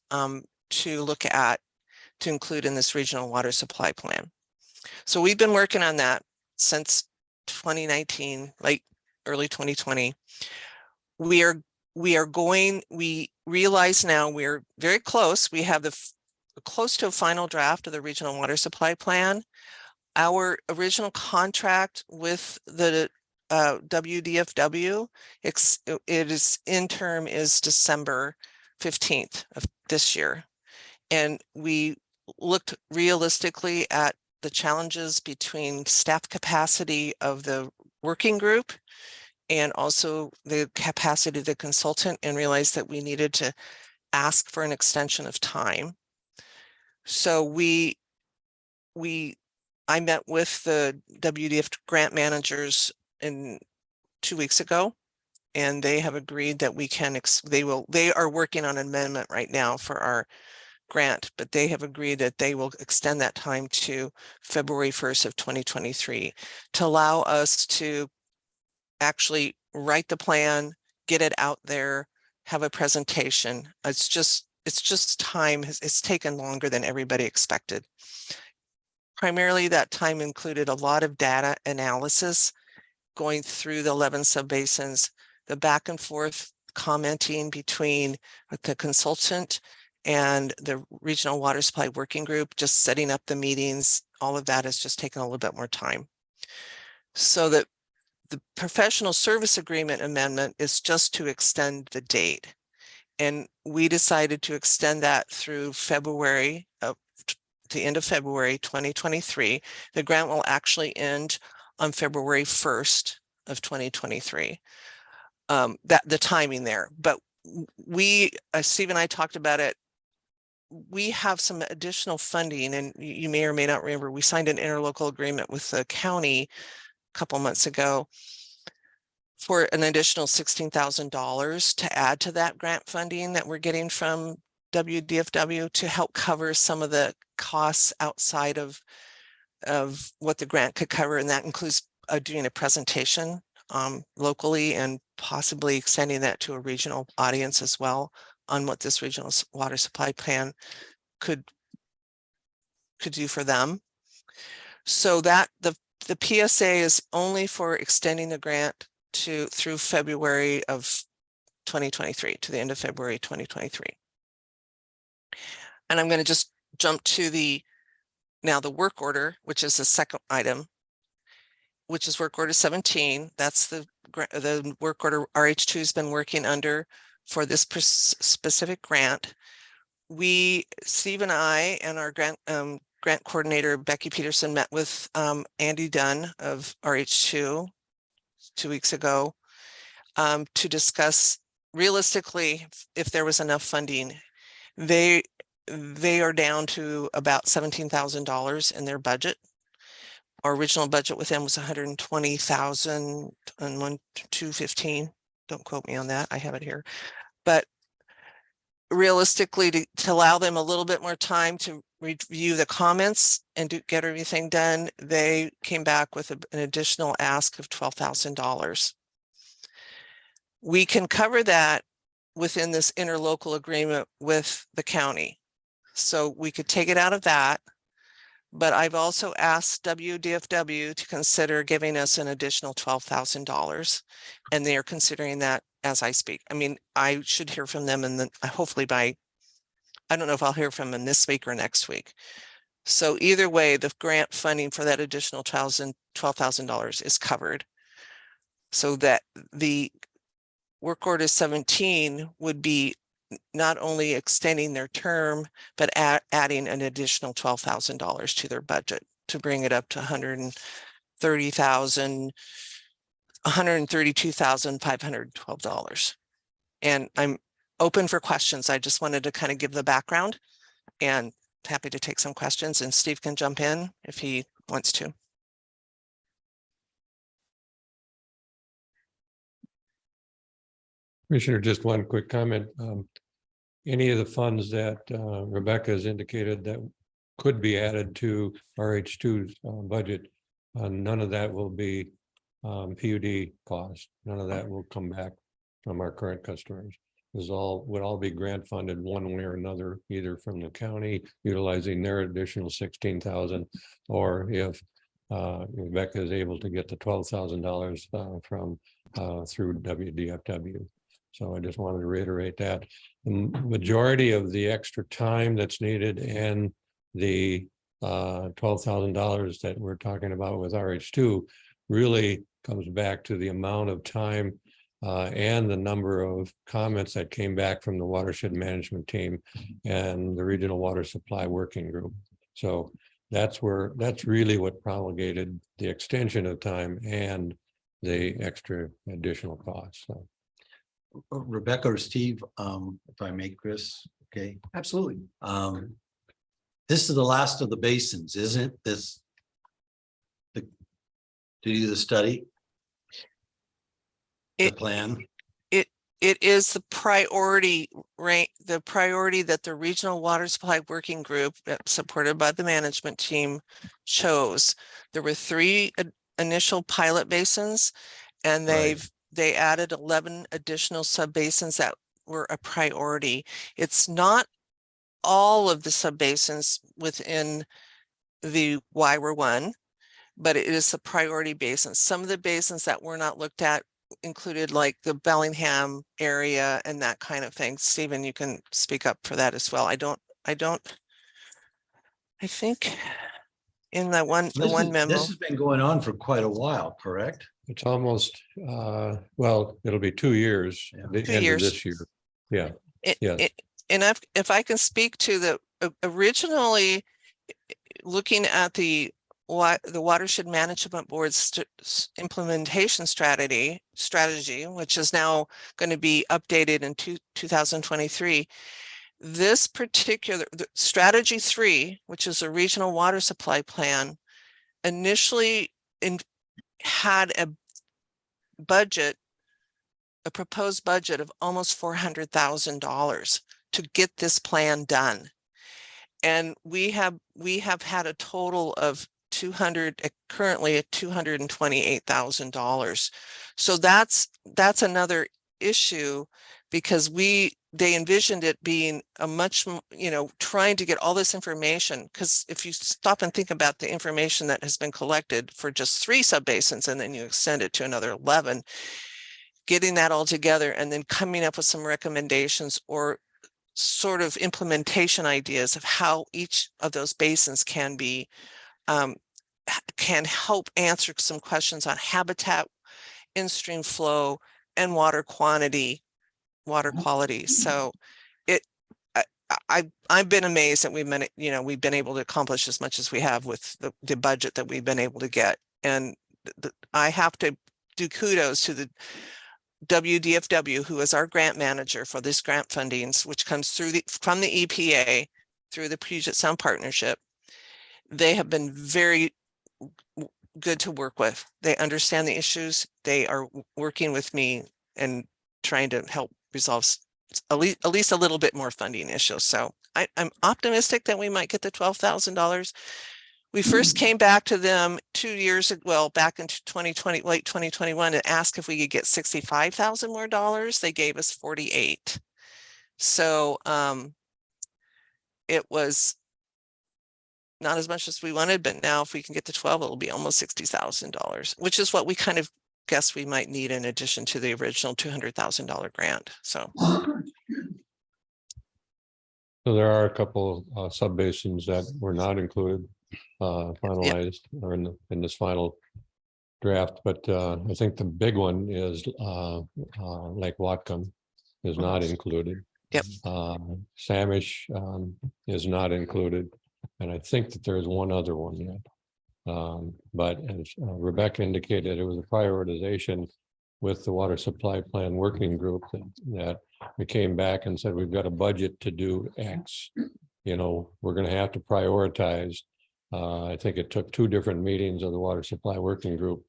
to include in this regional water supply plan. So we've been working on that since 2019, early 2020. We realize now we're very close. We have close to a final draft of the regional water supply plan. Our original contract with the WDFW, it is in term is December 15th of this year. And we looked realistically at the challenges between staff capacity of the working group and also the capacity of the consultant, and realized that we needed to ask for an extension of time. So I met with the WDF grant managers 2 weeks ago, and they have agreed that we can, they are working on an amendment right now for our grant, but they have agreed that they will extend that time to February 1st of 2023 to allow us to actually write the plan, get it out there, have a presentation. It's just time. It's taken longer than everybody expected. Primarily, that time included a lot of data analysis, going through the 11 subbasins, the back and forth commenting between the consultant and the regional water supply working group, just setting up the meetings. All of that has just taken a little bit more time. So that the professional service agreement amendment is just to extend the date. And we decided to extend that through February of the end of February 2023. The grant will actually end on February 1st of 2023. That the timing there, but we, Steve and I talked about it. We have some additional funding, and you may or may not remember, we signed an interlocal agreement with the county a couple months ago for an additional $16,000 to add to that grant funding that we're getting from WDFW to help cover some of the costs outside of what the grant could cover. And that includes doing a presentation locally and possibly extending that to a regional audience as well on what this regional water supply plan could do for them. So that the PSA is only for extending the grant through February of 2023, to the end of February 2023. And I'm going to just jump to the work order, which is the second item, which is work order 17. That's the work order RH2 has been working under for this specific grant. Steve and I and our grant coordinator, Becky Peterson, met with Andy Dunn of RH2 2 weeks ago to discuss realistically if there was enough funding. They are down to about $17,000 in their budget. Our original budget with them was $120,000 and $215. Don't quote me on that. I have it here. But realistically, to allow them a little bit more time to review the comments and get everything done, they came back with an additional ask of $12,000. We can cover that within this interlocal agreement with the county. So we could take it out of that. But I've also asked WDFW to consider giving us an additional $12,000, and they are considering that as I speak. I mean, I should hear from them, and then hopefully I don't know if I'll hear from them this week or next week. So either way, the grant funding for that additional $12,000 is covered. So that the work order 17 would be not only extending their term, but adding an additional $12,000 to their budget to bring it up to $132,512. And I'm open for questions. I just wanted to kind of give the background, and happy to take some questions, and Steve can jump in if he wants to. Commissioner, just one quick comment. Any of the funds that Rebecca has indicated that could be added to RH2's budget, none of that will be PUD cost. None of that will come back from our current customers. This would all be grant funded one way or another, either from the county utilizing their additional 16,000, or if Rebecca is able to get the $12,000 from through WDFW. So I just wanted to reiterate that the majority of the extra time that's needed and the $12,000 that we're talking about with RH2 really comes back to the amount of time and the number of comments that came back from the watershed management team and the regional water supply working group. So that's really what promulgated the extension of time and the extra additional costs. So Rebecca or Steve, if I may, Chris, okay. Absolutely. This is the last of the basins, isn't this? To do the study? The It- plan? It is the priority the priority that the Regional Water Supply Working Group, supported by the management team, chose. There were 3 initial pilot basins, and Right. they added 11 additional sub basins that were a priority. It's not all of the sub basins within the WIRA 1, but it is the priority basins. Some of the basins that were not looked at included like the Bellingham area and that kind of thing. Stephen, you can speak up for that as well. I think in the one memo. This has been going on for quite a while, correct? it's almost, well, it'll be 2 years, Yeah. the 2 end of years. this year. Yeah, yes. And if I can speak to the originally looking at the Watershed Management Board's implementation strategy, which is now going to be updated in 2023. This particular strategy 3, which is a regional water supply plan, initially had a proposed budget of almost $400,000 to get this plan done. And we have had a total of currently at $228,000. So that's another issue, because they envisioned it being a much, trying to get all this information, because if you stop and think about the information that has been collected for just 3 subbasins and then you extend it to another 11, getting that all together and then coming up with some recommendations or sort of implementation ideas of how each of those basins can be can help answer some questions on habitat, in-stream flow, and water quality. So I've been amazed that we've been able to accomplish as much as we have with the budget that we've been able to get. And I have to do kudos to the WDFW, who is our grant manager for this grant fundings, which comes from the EPA through the Puget Sound Partnership. They have been very good to work with. They understand the issues. They are working with me and trying to help resolve at least a little bit more funding issues. So I'm optimistic that we might get the $12,000. We first came back to them 2 years ago, well, back in 2020, late 2021, and asked if we could get $65,000 more dollars. They gave us 48. So it was not as much as we wanted, but now if we can get to 12, it'll be almost $60,000, which is what we kind of guessed we might need in addition to the original $200,000 grant. So there are a couple subbasins that were not included, finalized or in this final draft, but I think the big one is Lake Whatcom is not included. Yep. Samish is not included, and I think that there's one other one yet. But as Rebecca indicated, it was a prioritization with the water supply plan working group that we came back and said, we've got a budget to do X. We're going to have to prioritize. I think it took 2 different meetings of the water supply working group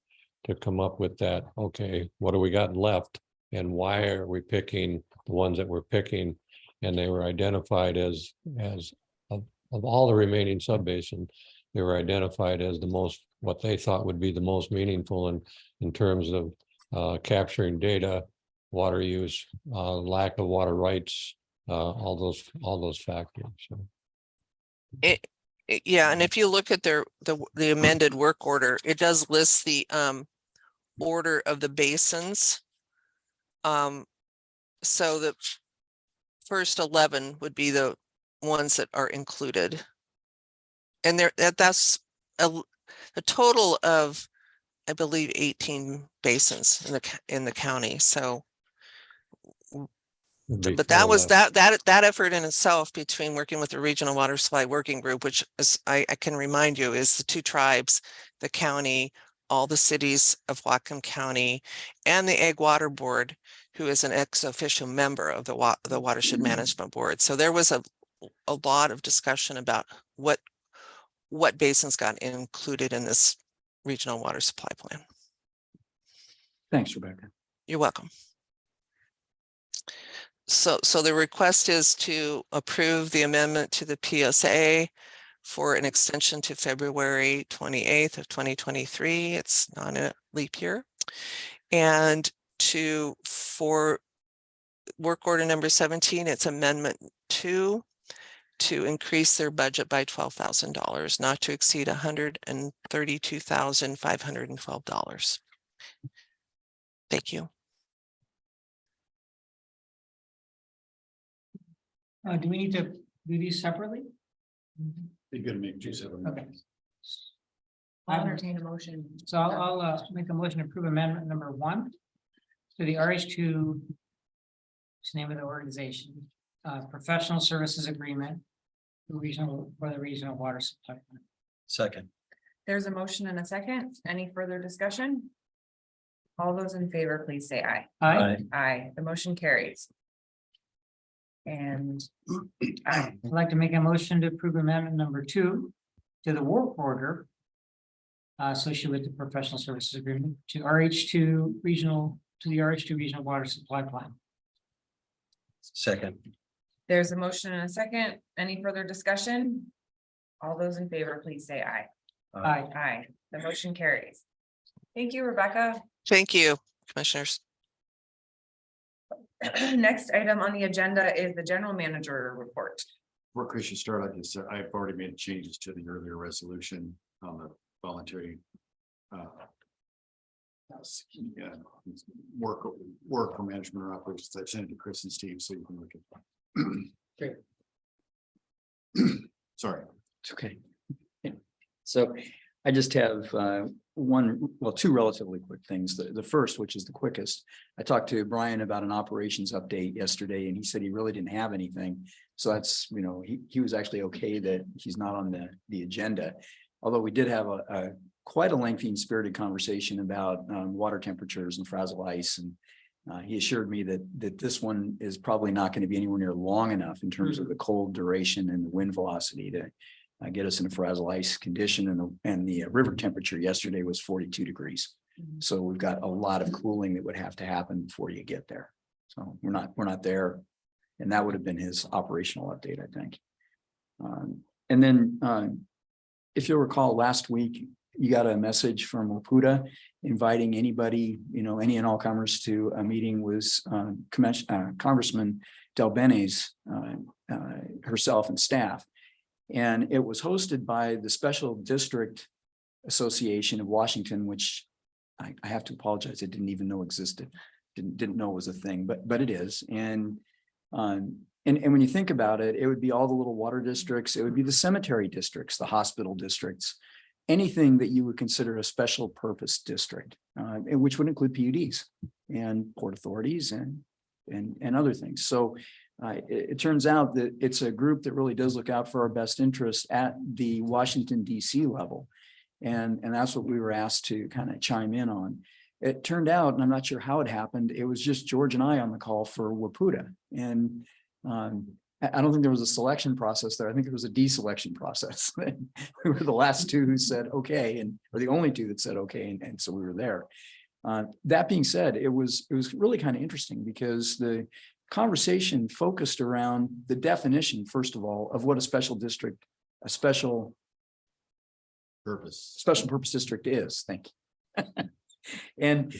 to come up with that. Okay, what do we got left? And why are we picking the ones that we're picking? And they were identified as of all the remaining subbasins, they were identified as what they thought would be the most meaningful in terms of capturing data, water use, lack of water rights, all those factors. So. Yeah, and if you look at the amended work order, it does list the order of the basins. So the first 11 would be the ones that are included, and that's a total of I believe 18 basins in the county. So, but that was that effort in itself, between working with the Regional Water Supply Working Group, which is, I can remind you, is the 2 tribes, the county, all the cities of Whatcom County, and the Ag Water Board, who is an ex officio member of the Watershed Management Board. So there was a lot of discussion about what basins got included in this regional water supply plan. Thanks, Rebecca. You're welcome. So the request is to approve the amendment to the PSA for an extension to February 28th of 2023. It's not a leap year. And for work order number 17, it's amendment 2 to increase their budget by $12,000, not to exceed $132,512. Thank you. Do we need to do these separately? You're gonna make 2 separate. Okay. I'll entertain a motion. So I'll make a motion to approve amendment number 1 to the RH2, what's the name of the organization, professional services agreement for the regional water supply. Second. There's a motion and a second. Any further discussion? All those in favor, please say aye. Aye. Aye, the motion carries. And I'd like to make a motion to approve amendment number 2 to the work order associated with the professional services agreement to the RH2 regional water supply plan. Second. there's a motion and a second. Any further discussion? All those in favor, please say aye. Aye. Aye, the motion carries. Thank you, Rebecca. Thank you, commissioners. Next item on the agenda is the general manager report. Before Chris, you start, I've already made changes to the earlier resolution on the voluntary. Work for management or operations. I've sent it to Chris and Steve, so you can look at. Great. Sorry. It's okay. Yeah. So I just have two relatively quick things. The first, which is the quickest, I talked to Brian about an operations update yesterday, and he said he really didn't have anything. So that's, he was actually okay that he's not on the agenda. Although we did have a quite a lengthy and spirited conversation about water temperatures and frazzle ice. And he assured me that this one is probably not going to be anywhere near long enough in terms of the cold duration and the wind velocity to get us in a frazzle ice condition. And the river temperature yesterday was 42 degrees. So we've got a lot of cooling that would have to happen before you get there. So we're not there. And that would have been his operational update, I think. And then if you'll recall, last week, you got a message from Laputa inviting anybody, any and all comers to a meeting with Congressman Del Benes, herself and staff. And it was hosted by the Special District Association of Washington, which I have to apologize, I didn't even know existed. Didn't know it was a thing, but it is. And when you think about it, it would be all the little water districts, it would be the cemetery districts, the hospital districts, anything that you would consider a special purpose district, which would include PUDs and port authorities and other things. So it turns out that it's a group that really does look out for our best interests at the Washington, D.C. level. And that's what we were asked to kind of chime in on. It turned out, and I'm not sure how it happened, it was just George and I on the call for Waputa. And I don't think there was a selection process there. I think it was a deselection process. We were the last two who said okay, or the only two that said okay, and so we were there. That being said, it was really kind of interesting because the conversation focused around the definition, first of all, of what a special district, a special purpose district is. Thank you. And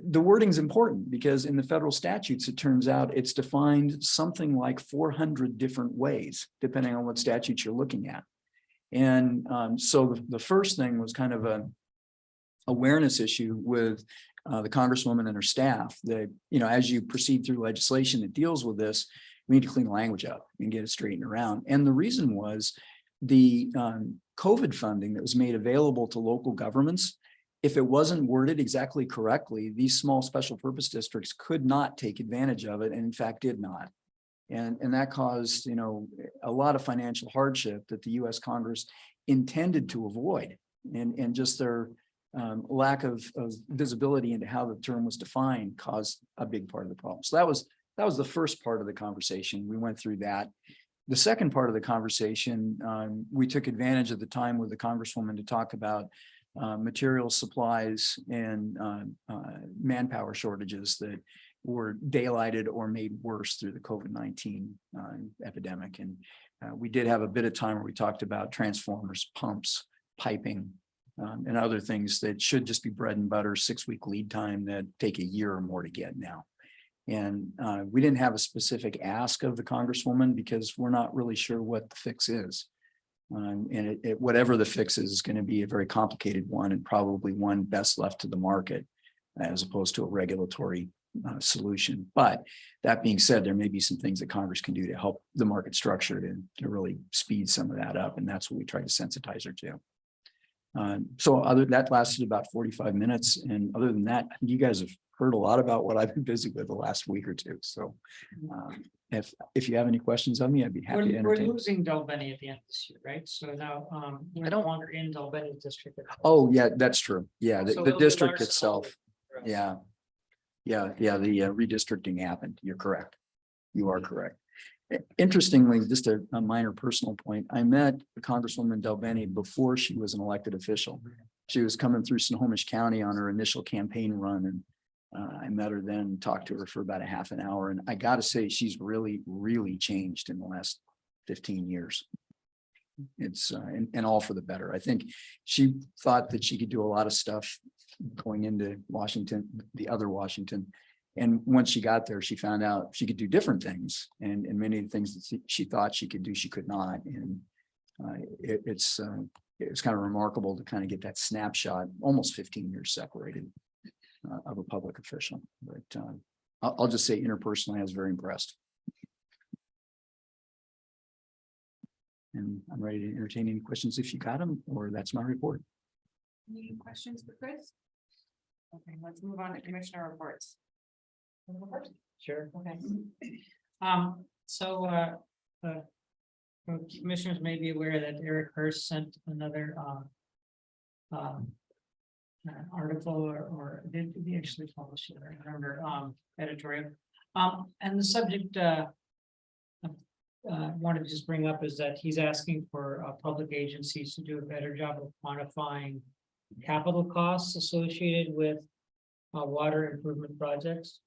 the wording is important because in the federal statutes, it turns out it's defined something like 400 different ways, depending on what statute you're looking at. And so the first thing was kind of a awareness issue with the Congresswoman and her staff that, as you proceed through legislation that deals with this, we need to clean the language up and get it straightened around. And the reason was the COVID funding that was made available to local governments if it wasn't worded exactly correctly, these small special purpose districts could not take advantage of it, and in fact did not. And that caused, you know, a lot of financial hardship that the US Congress intended to avoid. And just their lack of visibility into how the term was defined caused a big part of the problem. So that was the first part of the conversation. We went through that. The second part of the conversation, we took advantage of the time with the Congresswoman to talk about material supplies and manpower shortages that were daylighted or made worse through the COVID-19 epidemic. And we did have a bit of time where we talked about transformers, pumps, piping, and other things that should just be bread and butter, 6-week lead time that take a year or more to get now. And we didn't have a specific ask of the Congresswoman because we're not really sure what the fix is. And whatever the fix is going to be a very complicated one, and probably one best left to the market as opposed to a regulatory solution. But that being said, there may be some things that Congress can do to help the market structure to really speed some of that up. And that's what we tried to sensitize her to. So that lasted about 45 minutes. And other than that, you guys have heard a lot about what I've been busy with the last week or two. So if you have any questions of me, I'd be happy to We're entertain. losing Dalbeny at the end of this year, right? So now, we're no longer in Dalbeny district. Oh, yeah, that's true. Yeah, So the it'll be district Larson itself. for us. Yeah. The redistricting happened. You're correct. You are correct. Interestingly, just a minor personal point, I met Congresswoman Dalbeny before she was an elected official. She was coming through Snohomish County on her initial campaign run, and I met her then, talked to her for about a half an hour. And I got to say, she's really, really changed in the last 15 years. It's and all for the better. I think she thought that she could do a lot of stuff going into Washington, the other Washington. And once she got there, she found out she could do different things. And many of the things that she thought she could do, she could not. And it's kind of remarkable to kind of get that snapshot, almost 15 years separated of a public official. But I'll just say interpersonally, I was very impressed. And I'm ready to entertain any questions if you got them, or that's my report. Any questions for Chris? Okay, let's move on to commissioner reports. Sure. Okay. So commissioners may be aware that Eric Hurst sent another article or did he actually publish it? I remember editorial. And the subject wanted to just bring up is that he's asking for public agencies to do a better job of quantifying capital costs associated with water improvement projects,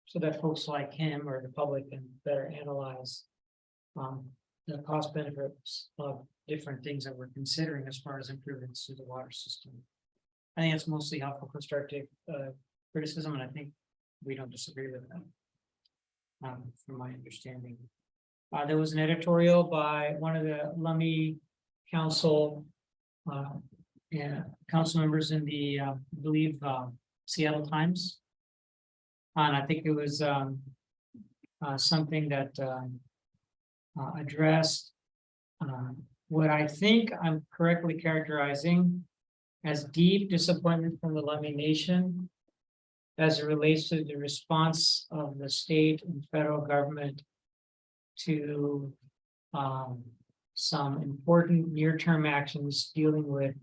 so that folks like him or the public can better analyze the cost benefits of different things that we're considering as far as improvements to the water system. I think it's mostly helpful constructive criticism, and I think we don't disagree with that. From my understanding, there was an editorial by one of the Lummi Council council members in the I believe Seattle Times, and I think it was something that addressed what I think I'm correctly characterizing as deep disappointment from the Lummi Nation as it relates to the response of the state and federal government to some important near-term actions dealing with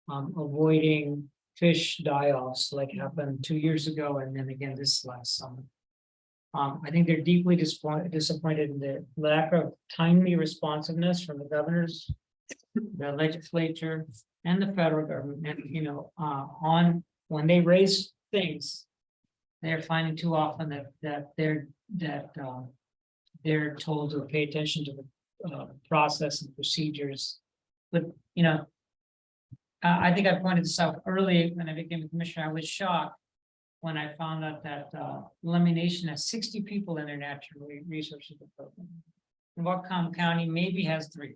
avoiding fish die-offs like happened 2 years ago and then again this last summer. I think they're deeply disappointed in the lack of timely responsiveness from the governors, the legislature, and the federal government. And on when they raise things, they're finding too often that they're told to pay attention to the process and procedures. But I think I pointed this out early when I became a commissioner. I was shocked when I found out that Lummi Nation has 60 people in their natural resources department. And Whatcom County maybe has 3.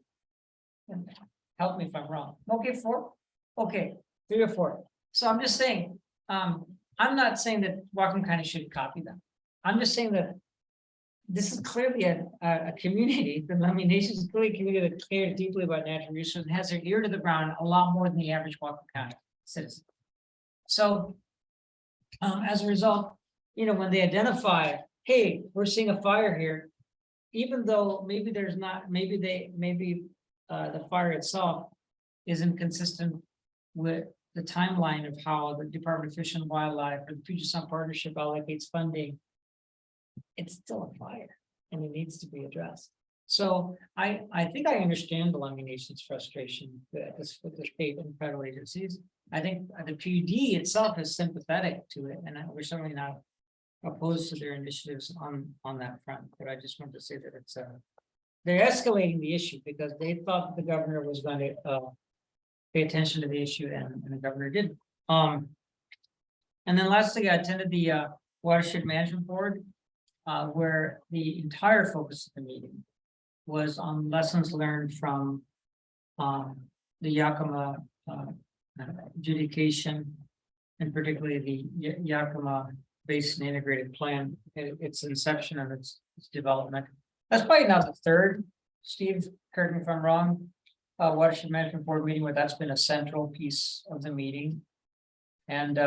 Help me if I'm wrong. Okay, 4. Okay, 3 or 4. So I'm just saying, I'm not saying that Whatcom County should copy them. I'm just saying that this is clearly a community. The Lummi Nation is clearly a community that cares deeply about natural resources and has their ear to the ground a lot more than the average Whatcom County citizen. So as a result, when they identify, hey, we're seeing a fire here, even though maybe there's not, maybe the fire itself isn't consistent with the timeline of how the Department of Fish and Wildlife or the Puget Sound Partnership allocates funding, it's still a fire and it needs to be addressed. So I think I understand the Lummi Nation's frustration with the state and federal agencies. I think the PUD itself is sympathetic to it, and we're certainly not opposed to their initiatives on that front. But I just wanted to say that it's they're escalating the issue because they thought the governor was going to pay attention to the issue, and the governor didn't. And then lastly, I attended the Watershed Management Board, where the entire focus of the meeting was on lessons learned from the Yakima adjudication, and particularly the Yakima Basin Integrated Plan, its inception and its development. That's probably not the third, Steve, correct me if I'm wrong, Watershed Management Board meeting where that's been a central piece of the meeting. And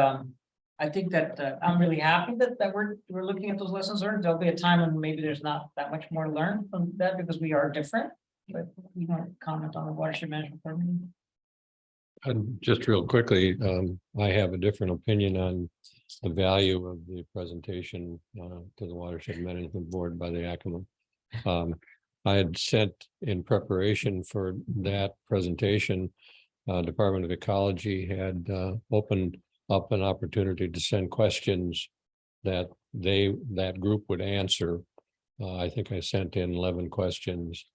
I think that I'm really happy that we're looking at those lessons learned. There'll be a time when maybe there's not that much more learned from that because we are different. But you want to comment on the Watershed Management Board meeting? And just real quickly, I have a different opinion on the value of the presentation to the Watershed Management Board by the Yakima. I had sent in preparation for that presentation, Department of Ecology had opened up an opportunity to send questions that that group would answer. I think I sent in 11 questions.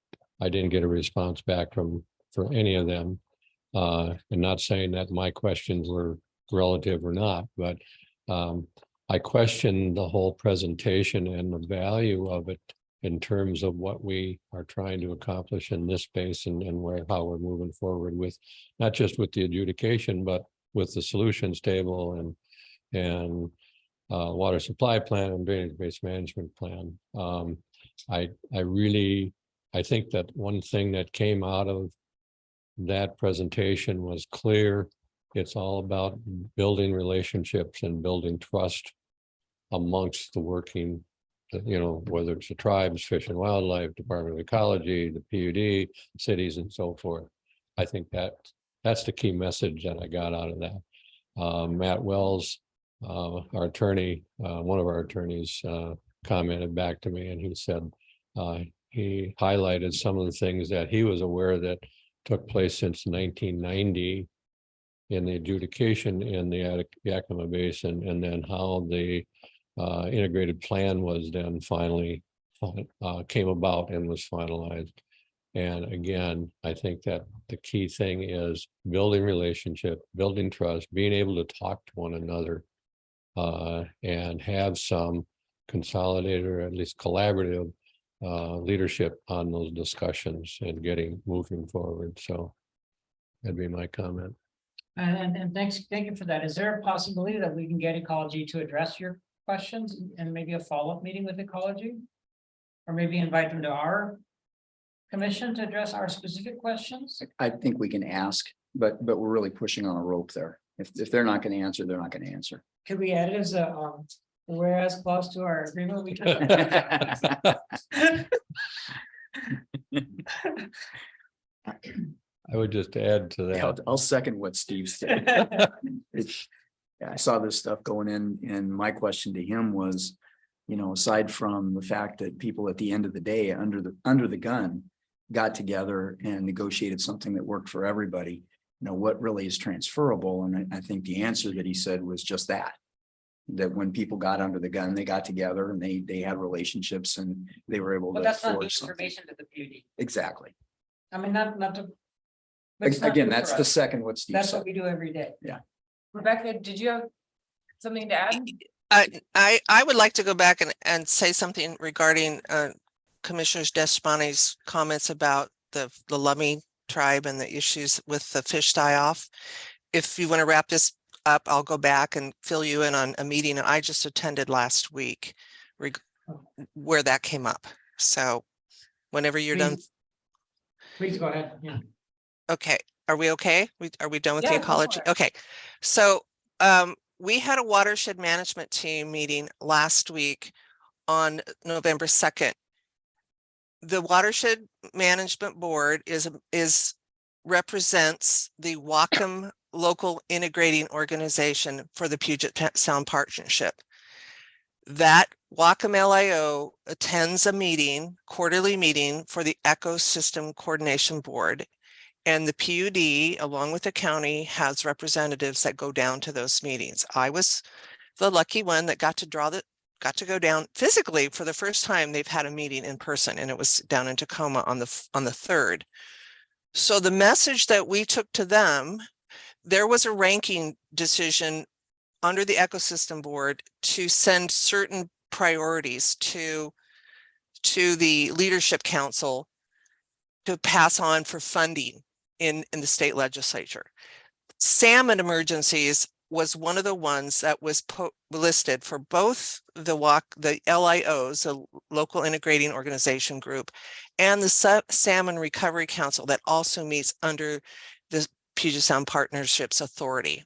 I didn't get a response back for any of them. And not saying that my questions were relative or not, but I questioned the whole presentation and the value of it in terms of what we are trying to accomplish in this space and how we're moving forward with not just with the adjudication, but with the solutions table and water supply plan and drainage-based management plan. I think that one thing that came out of that presentation was clear. It's all about building relationships and building trust amongst the working, whether it's the tribes, Fish and Wildlife, Department of Ecology, the PUD, cities, and so forth. I think that's the key message that I got out of that. Matt Wells, our attorney, one of our attorneys, commented back to me, and he said he highlighted some of the things that he was aware that took place since 1990 in the adjudication in the Yakima Basin, and then how the integrated plan was then finally came about and was finalized. And again, I think that the key thing is building relationship, building trust, being able to talk to one another, and have some consolidated or at least collaborative leadership on those discussions and moving forward. So that'd be my comment. And thank you for that. Is there a possibility that we can get Ecology to address your questions and maybe a follow-up meeting with Ecology? Or maybe invite them to our commission to address our specific questions? I think we can ask, but we're really pushing on a rope there. If they're not going to answer, they're not going to answer. Could we add it as a whereas clause to our agreement? We can. I would just add to that. I'll second what Steve said. I saw this stuff going in, and my question to him was, aside from the fact that people at the end of the day under the gun got together and negotiated something that worked for everybody, what really is transferable? And I think the answer that he said was just that when people got under the gun, they got together and they had relationships and they were able to. But that's not new forge information to the PUD. Exactly. I mean, not to. but it's not Again, new that's for the us. second what Steve That's said. what we do every day. Yeah. Rebecca, did you have something to add? I would like to go back and say something regarding Commissioner Despani's comments about the Lummi tribe and the issues with the fish die-off. If you want to wrap this up, I'll go back and fill you in on a meeting I just attended last week where that came up. So whenever you're done. Please go ahead. Yeah. Okay. Are we okay? Are we done with Yeah, the go ecology? for it. Okay. So we had a watershed management team meeting last week on November 2nd. The Watershed Management Board represents the Whatcom Local Integrating Organization for the Puget Sound Partnership. That Whatcom LIO attends a meeting, quarterly meeting for the Ecosystem Coordination Board. And the PUD, along with the county, has representatives that go down to those meetings. I was the lucky one that got to go down physically for the first time. They've had a meeting in person, and it was down in Tacoma on the 3rd. So the message that we took to them, there was a ranking decision under the Ecosystem Board to send certain priorities to the Leadership Council to pass on for funding in the state legislature. Salmon emergencies was one of the ones that was listed for both the LIOs, the Local Integrating Organization Group, and the Salmon Recovery Council that also meets under the Puget Sound Partnerships Authority.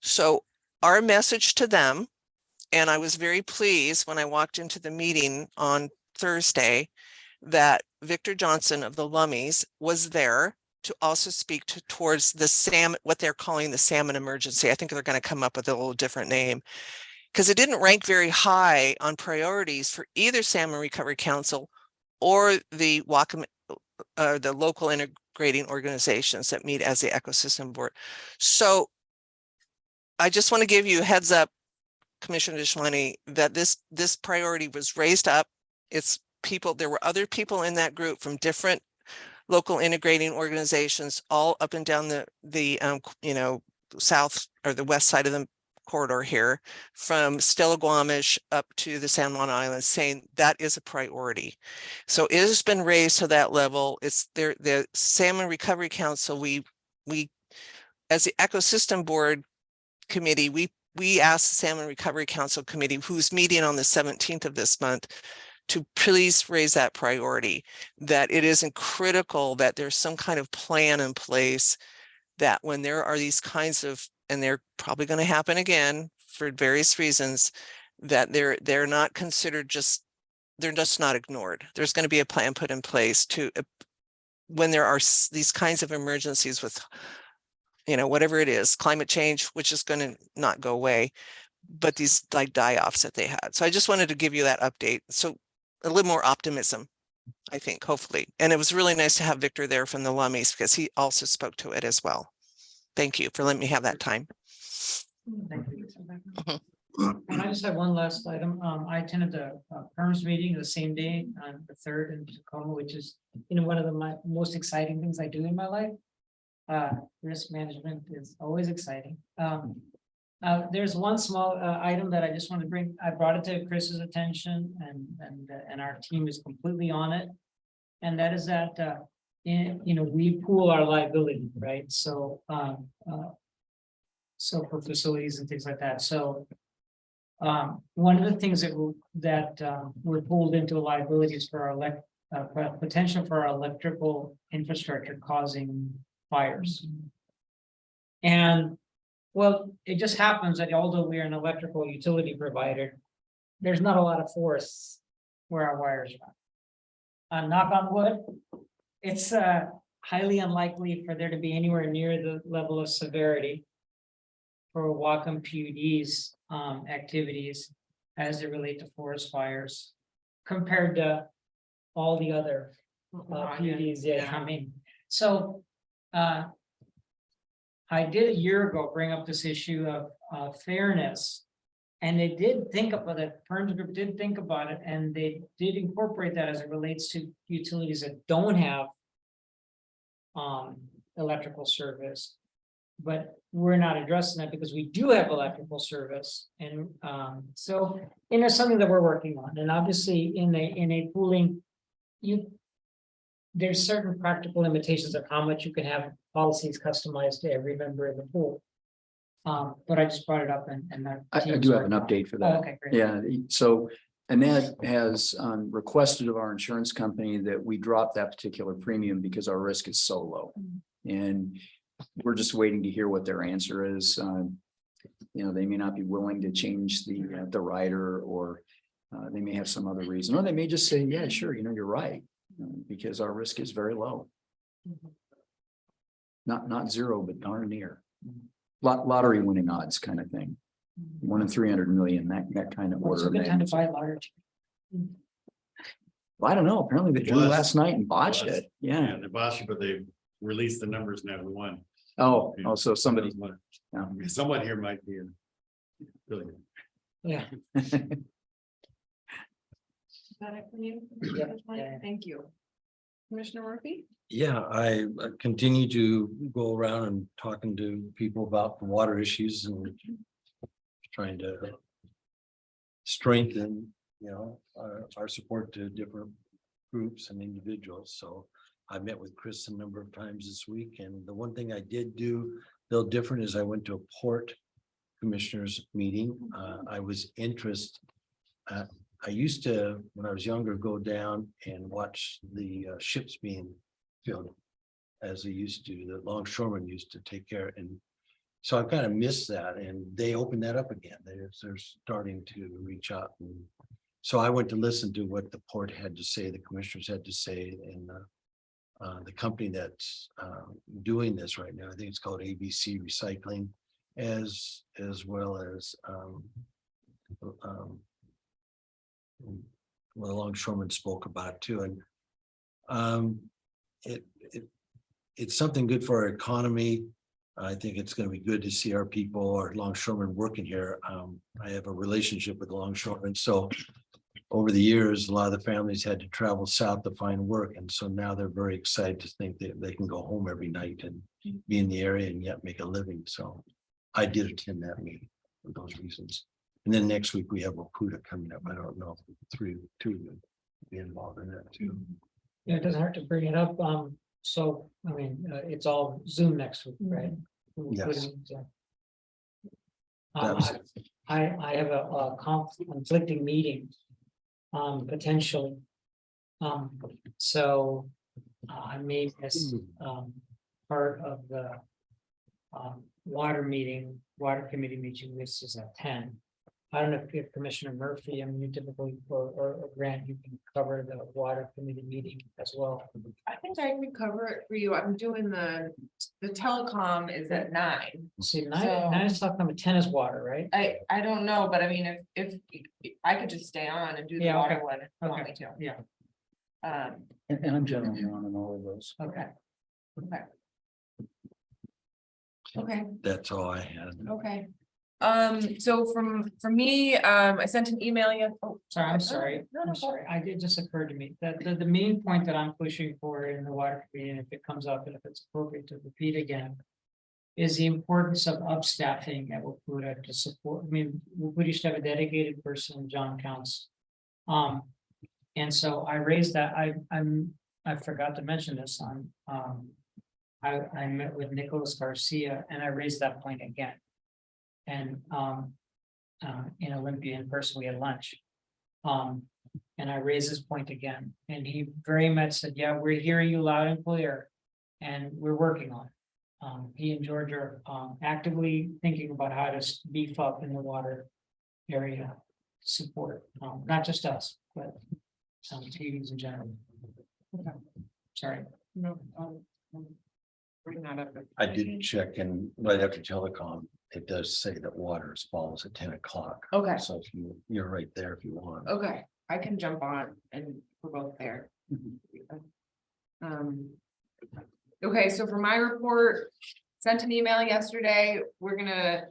So our message to them, and I was very pleased when I walked into the meeting on Thursday that Victor Johnson of the Lummies was there to also speak towards the salmon, what they're calling the salmon emergency. I think they're going to come up with a little different name because it didn't rank very high on priorities for either Salmon Recovery Council or the Whatcom, the local integrating organizations that meet as the Ecosystem Board. So I just want to give you a heads up, Commissioner Dishwani, that this priority was raised up. It's people, there were other people in that group from different local integrating organizations all up and down the south or the west side of the corridor here, from Stillaguamish up to the San Juan Islands, saying that is a priority. So it has been raised to that level. It's there. The Salmon Recovery Council, we as the Ecosystem Board Committee, we asked the Salmon Recovery Council Committee, who's meeting on the 17th of this month, to please raise that priority, that it isn't critical that there's some kind of plan in place that when there are these kinds of, and they're probably going to happen again for various reasons, that they're not considered they're just not ignored. There's going to be a plan put in place to, when there are these kinds of emergencies with, whatever it is, climate change, which is going to not go away, but these like die-offs that they had. So I just wanted to give you that update. So a little more optimism, I think, hopefully. And it was really nice to have Victor there from the Lummies because he also spoke to it as well. Thank you for letting me have that time. Thank you. And I just have one last item. I attended the PERMS meeting the same day on the 3rd in Tacoma, which is one of my most exciting things I do in my life. Risk management is always exciting. There's one small item that I just want to bring. I brought it to Chris's attention, and our team is completely on it. And that is that we pool our liability, right? So so for facilities and things like that. So one of the things that we're pulled into liabilities for our potential for our electrical infrastructure causing fires. And well, it just happens that although we are an electrical utility provider, there's not a lot of forests where our wires run. Knock on wood, it's highly unlikely for there to be anywhere near the level of severity for Whatcom PUD's activities as they relate to forest fires compared to all the other PUDs. I mean, so I did a year ago bring up this issue of fairness, and they did think about it. PERMS group did think about it, and they did incorporate that as it relates to utilities that don't have electrical service. But we're not addressing that because we do have electrical service, and so it's something that we're working on. And obviously, in a pooling, there's certain practical limitations of how much you can have policies customized to every member of the pool. But I just brought it up, and I do have an update for that. Oh, okay, great. Yeah, so Annette has requested of our insurance company that we drop that particular premium because our risk is so low. And we're just waiting to hear what their answer is. You know, they may not be willing to change the rider, or they may have some other reason, or they may just say, yeah, sure, you know, you're right. Because our risk is very low. Not zero, but darn near. Lottery winning odds kind of thing. 1 in 300 million, that kind of What's order a of good time to magnitude. buy large? Well, I don't know. Apparently they It drew was. last night and botched was. it. Yeah. the boss, but they released the numbers now, we won. Oh, so somebody. Yeah. Someone here might be in. Really. Yeah. Is that it for you? Yeah. That's fine. Yeah. Thank you. Commissioner Murphy? Yeah, I continue to go around and talking to people about the water issues and trying to strengthen, you know, our support to different groups and individuals. So I met with Chris a number of times this week, and the one thing I did do a little different is I went to a port commissioners meeting. I was interested. I used to, when I was younger, go down and watch the ships being filled as they used to. The longshoremen used to take care, and so I kind of missed that. And they opened that up again. They're starting to reach out, and so I went to listen to what the port had to say, the commissioners had to say, and the company that's doing this right now, I think it's called ABC Recycling, as well as well, the longshoreman spoke about it too, and it's something good for our economy. I think it's going to be good to see our people, our longshoremen working here. I have a relationship with the longshoremen, so over the years, a lot of the families had to travel south to find work, and so now they're very excited to think that they can go home every night and be in the area and yet make a living. So I did attend that meeting for those reasons. And then next week we have Whatcom coming up. I don't know if two would be involved in that too. Yeah, it doesn't hurt to bring it up. So, I mean, it's all Zoom next week, right? Yes. That was it. I have a conflicting meeting, potentially. So I may miss, part of the water committee meeting, this is at 10. I don't know if Commissioner Murphy, I mean, you typically, or Grant, you can cover the water committee meeting as well. I think I can cover it for you. I'm doing the telecom is at 9. See, So- nine is talking about 10 is water, right? I don't know, but I mean, if I could just stay on and do the Yeah, water okay. one if you want Okay. me to. Yeah, And I'm generally on in all of those. Okay. Okay. Okay. That's all I had. Okay. So from me, I sent an email yet. Oh, sorry, I'm sorry. No, I'm sorry. It just occurred to me that the main point that I'm pushing for in the water committee, and if it comes up and if it's appropriate to repeat again, is the importance of upstaffing at Waputta to support. I mean, Waputta used to have a dedicated person, John Counts. And so I raised that. I forgot to mention this on. I met with Nicholas Garcia and I raised that point again. And in Olympia in person, we had lunch. And I raised this point again, and he very much said, yeah, we're hearing you loud and clear. And we're working on it. He and George are actively thinking about how to beef up in the water area support, not just us, but some TVs in general. Okay. Sorry. No, bring that up. I did check, and right after telecom, it does say that water falls at 10 o'clock. Okay. So if you're right there if you want. Okay, I can jump on and we're both there. Okay, so for my report, sent an email yesterday. We're gonna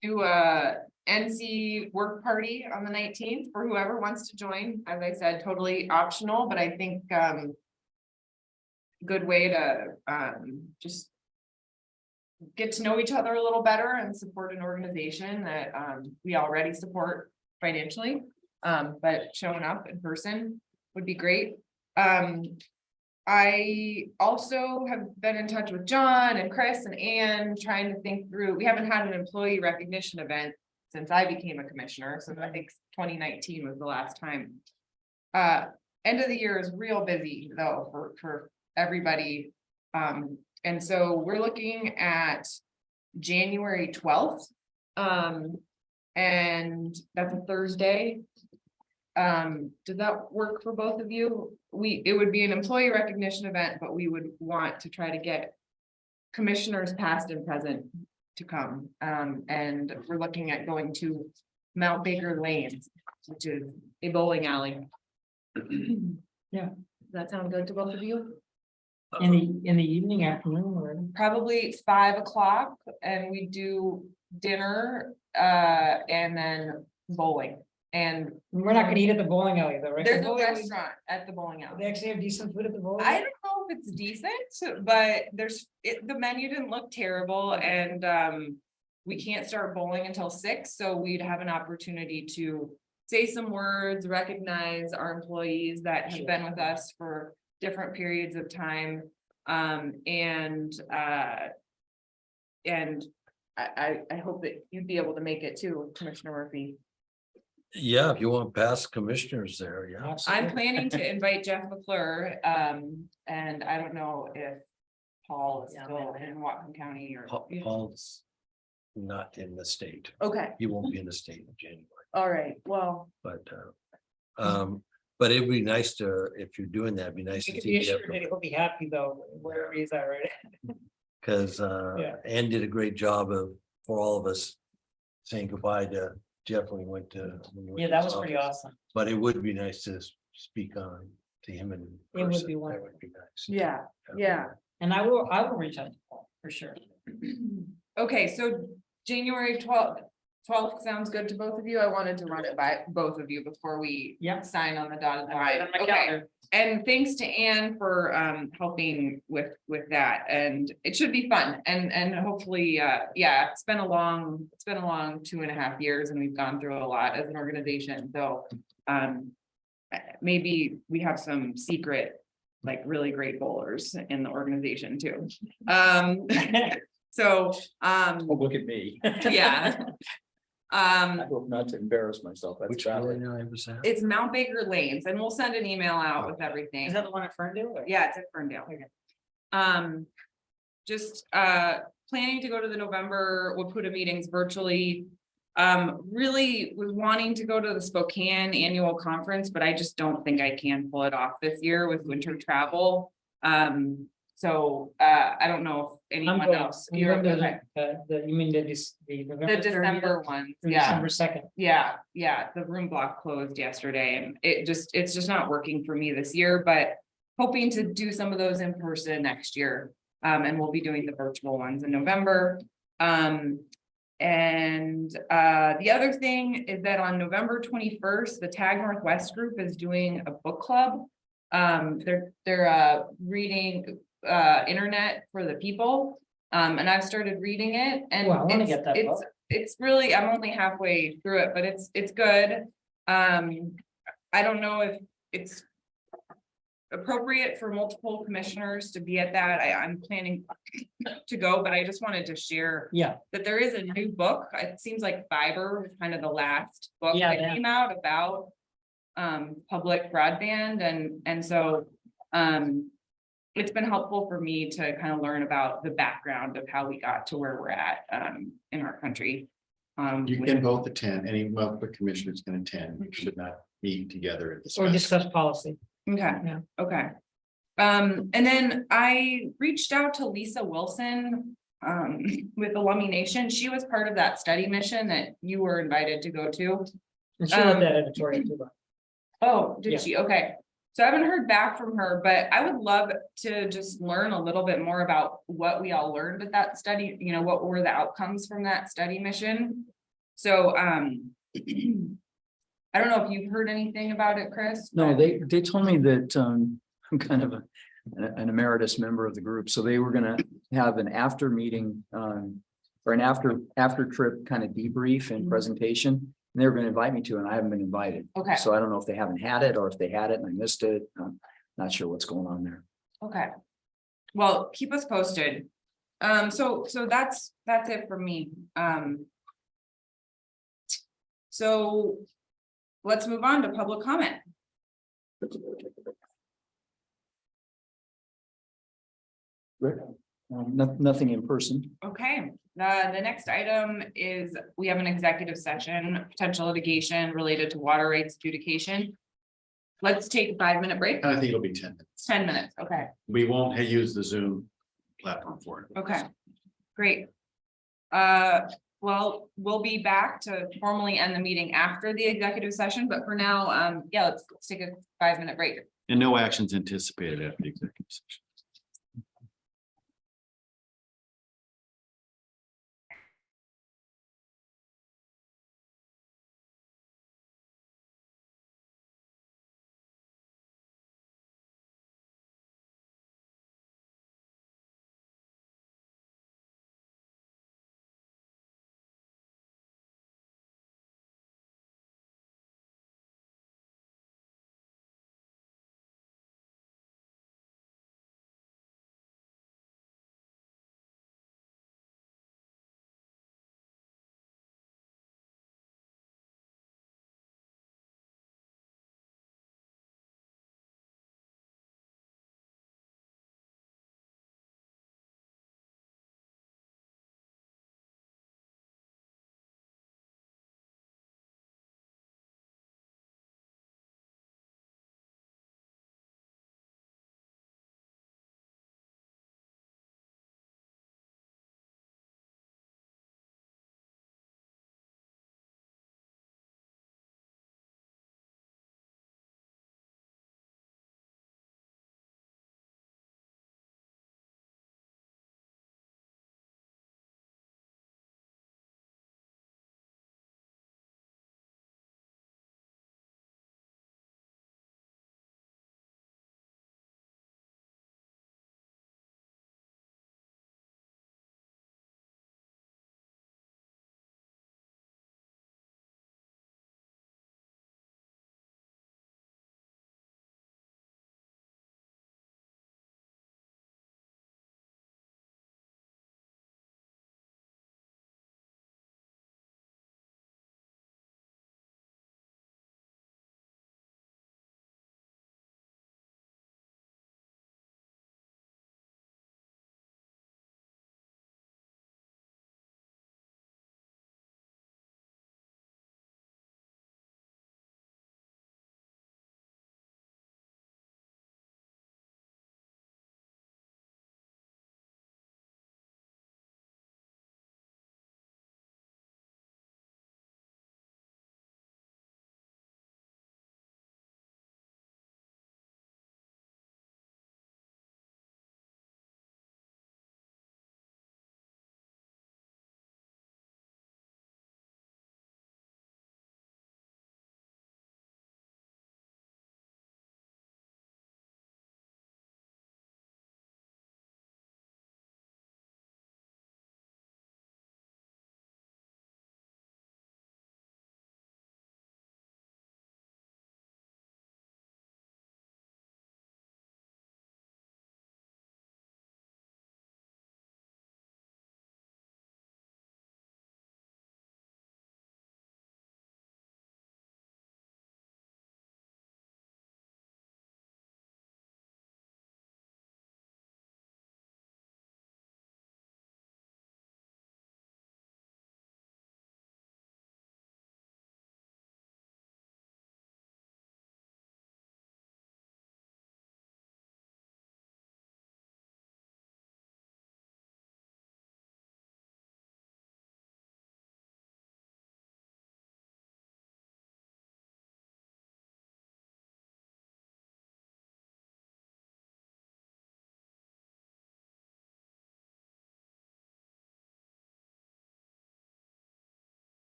do a NC work party on the 19th for whoever wants to join. As I said, totally optional, but I think good way to just get to know each other a little better and support an organization that we already support financially. But showing up in person would be great. I also have been in touch with John and Chris and Ann, trying to think through, we haven't had an employee recognition event since I became a commissioner, so I think 2019 was the last time. End of the year is real busy though for everybody. And so we're looking at January 12th And that's a Thursday. Does that work for both of you? It would be an employee recognition event, but we would want to try to get commissioners past and present to come. And we're looking at going to Mount Baker Lanes, which is a bowling alley. Yeah. Does that sound good to both of you? In the evening, afternoon, or? Probably 5 o'clock, and we do dinner, and then bowling. And We're not gonna eat at the bowling alley though, right? there's The a bowling alley- restaurant at the bowling alley. They actually have decent food at the bowling. I alley? don't know if it's decent, but the menu didn't look terrible, and we can't start bowling until 6, so we'd have an opportunity to say some words, recognize our employees that have been with us for different periods of time. And I hope that you'd be able to make it too, Commissioner Murphy. Yeah, if you want past commissioners there, yeah. I'm Absolutely. planning to invite Jeff McClure, and I don't know if Paul is still in Whatcom County or. Paul's not in the state. Okay, He won't be in the state in January, all right, well, but it'd be nice to, if you're doing that, it'd be nice You to can be see. assured that he'll be happy though, wherever he's at, right? Cause Yeah. Ann did a great job of, for all of us, saying goodbye to Jeff when he went to. when he went Yeah, to that his was pretty office. awesome. But it would be nice to speak on to him in It would person. be That wonderful. would be nice. yeah. And I will reach out to Paul for sure. Okay, so January 12th sounds good to both of you. I wanted to run it by both of you before we Yeah. sign on the dotted All right, line. on my Okay, calendar. and thanks to Ann for helping with that, and it should be fun, and hopefully, yeah, it's been a long 2.5 years, and we've gone through a lot as an organization, so maybe we have some secret, like, really great bowlers in the organization too. So Look at me. yeah. I hope not to embarrass myself. That's Which valid. one I was at? It's Mount Baker Lanes, and we'll send an email out with everything. Is that the one at Ferndale? or- Yeah, it's at Ferndale. Okay. Just planning to go to the November Waputa meetings virtually. Really was wanting to go to the Spokane annual conference, but I just don't think I can pull it off this year with winter travel. So I don't know if I'm anyone going. else. I'm You're going to okay. you mean the November The 30th December ones, through yeah. December 2nd. Yeah, the room block closed yesterday, and it's just not working for me this year, but hoping to do some of those in person next year. And we'll be doing the virtual ones in November. And the other thing is that on November 21st, the Tag Northwest group is doing a book club. They're reading Internet for the People. And I've started reading it, and Well, I wanna it's- get that book. it's really, I'm only halfway through it, but it's good. I don't know if it's appropriate for multiple commissioners to be at that. I'm planning to go, but I just wanted to share Yeah, that there is a new book. It seems like Fiber was kind of the last book Yeah, that yeah. came out about public broadband, and so it's been helpful for me to kind of learn about the background of how we got to where we're at in our country. You can both attend, any of the commissioners can attend, we should not meet together and or discuss. discuss policy. Okay, Yeah. okay. And then I reached out to Lisa Wilson with Alumni Nation. She was part of that study mission that you were invited to go to. And she wrote Um, that editorial too. Oh, Yeah. did she? Okay. So I haven't heard back from her, but I would love to just learn a little bit more about what we all learned at that study, what were the outcomes from that study mission. So I don't know if you've heard anything about it, Chris. No, but- they told me that I'm kind of an emeritus member of the group, so they were gonna have an after meeting or an after trip kind of debrief and Mhm. presentation. And they were gonna invite me to, and I haven't been invited. Okay. So I don't know if they haven't had it or if they had it and I missed it. I'm not sure what's going on there. Okay. Well, keep us posted. So that's it for me. So let's move on to public comment. Rick? Nothing in person. Okay, The next item is, we have an executive session, potential litigation related to water rights adjudication. Let's take a 5-minute break. I think it'll be 10 minutes. 10 minutes, okay, We won't use the Zoom platform for it. okay, great. Well, we'll be back to formally end the meeting after the executive session, but for now, yeah, let's take a 5-minute break. And no actions anticipated after the executive session.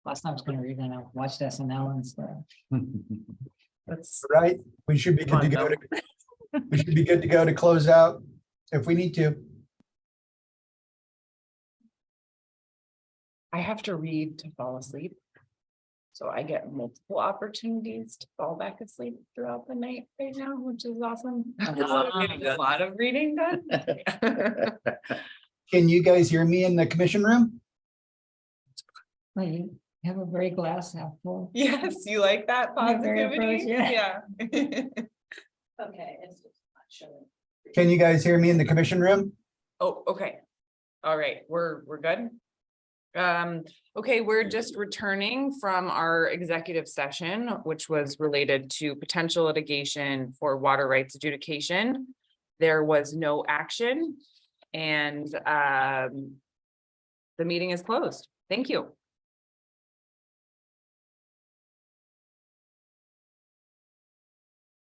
Last time I was gonna read and I watched SNL and stuff. That's Right, we should be good to go. We should be good to go to close out if we need to. I have to read to fall asleep. So I get multiple opportunities to fall back asleep throughout the night right now, which is awesome. So I'm getting a lot of reading done. Can you guys hear me in the commission room? Well, you have a very glass half full. Yes, you like that Yeah, very approach, positivity? yeah. Yeah. Okay, it's just not showing. Can you guys hear me in the commission room? Oh, okay. All right, we're good. Okay, we're just returning from our executive session, which was related to potential litigation for water rights adjudication. There was no action and the meeting is closed. Thank you.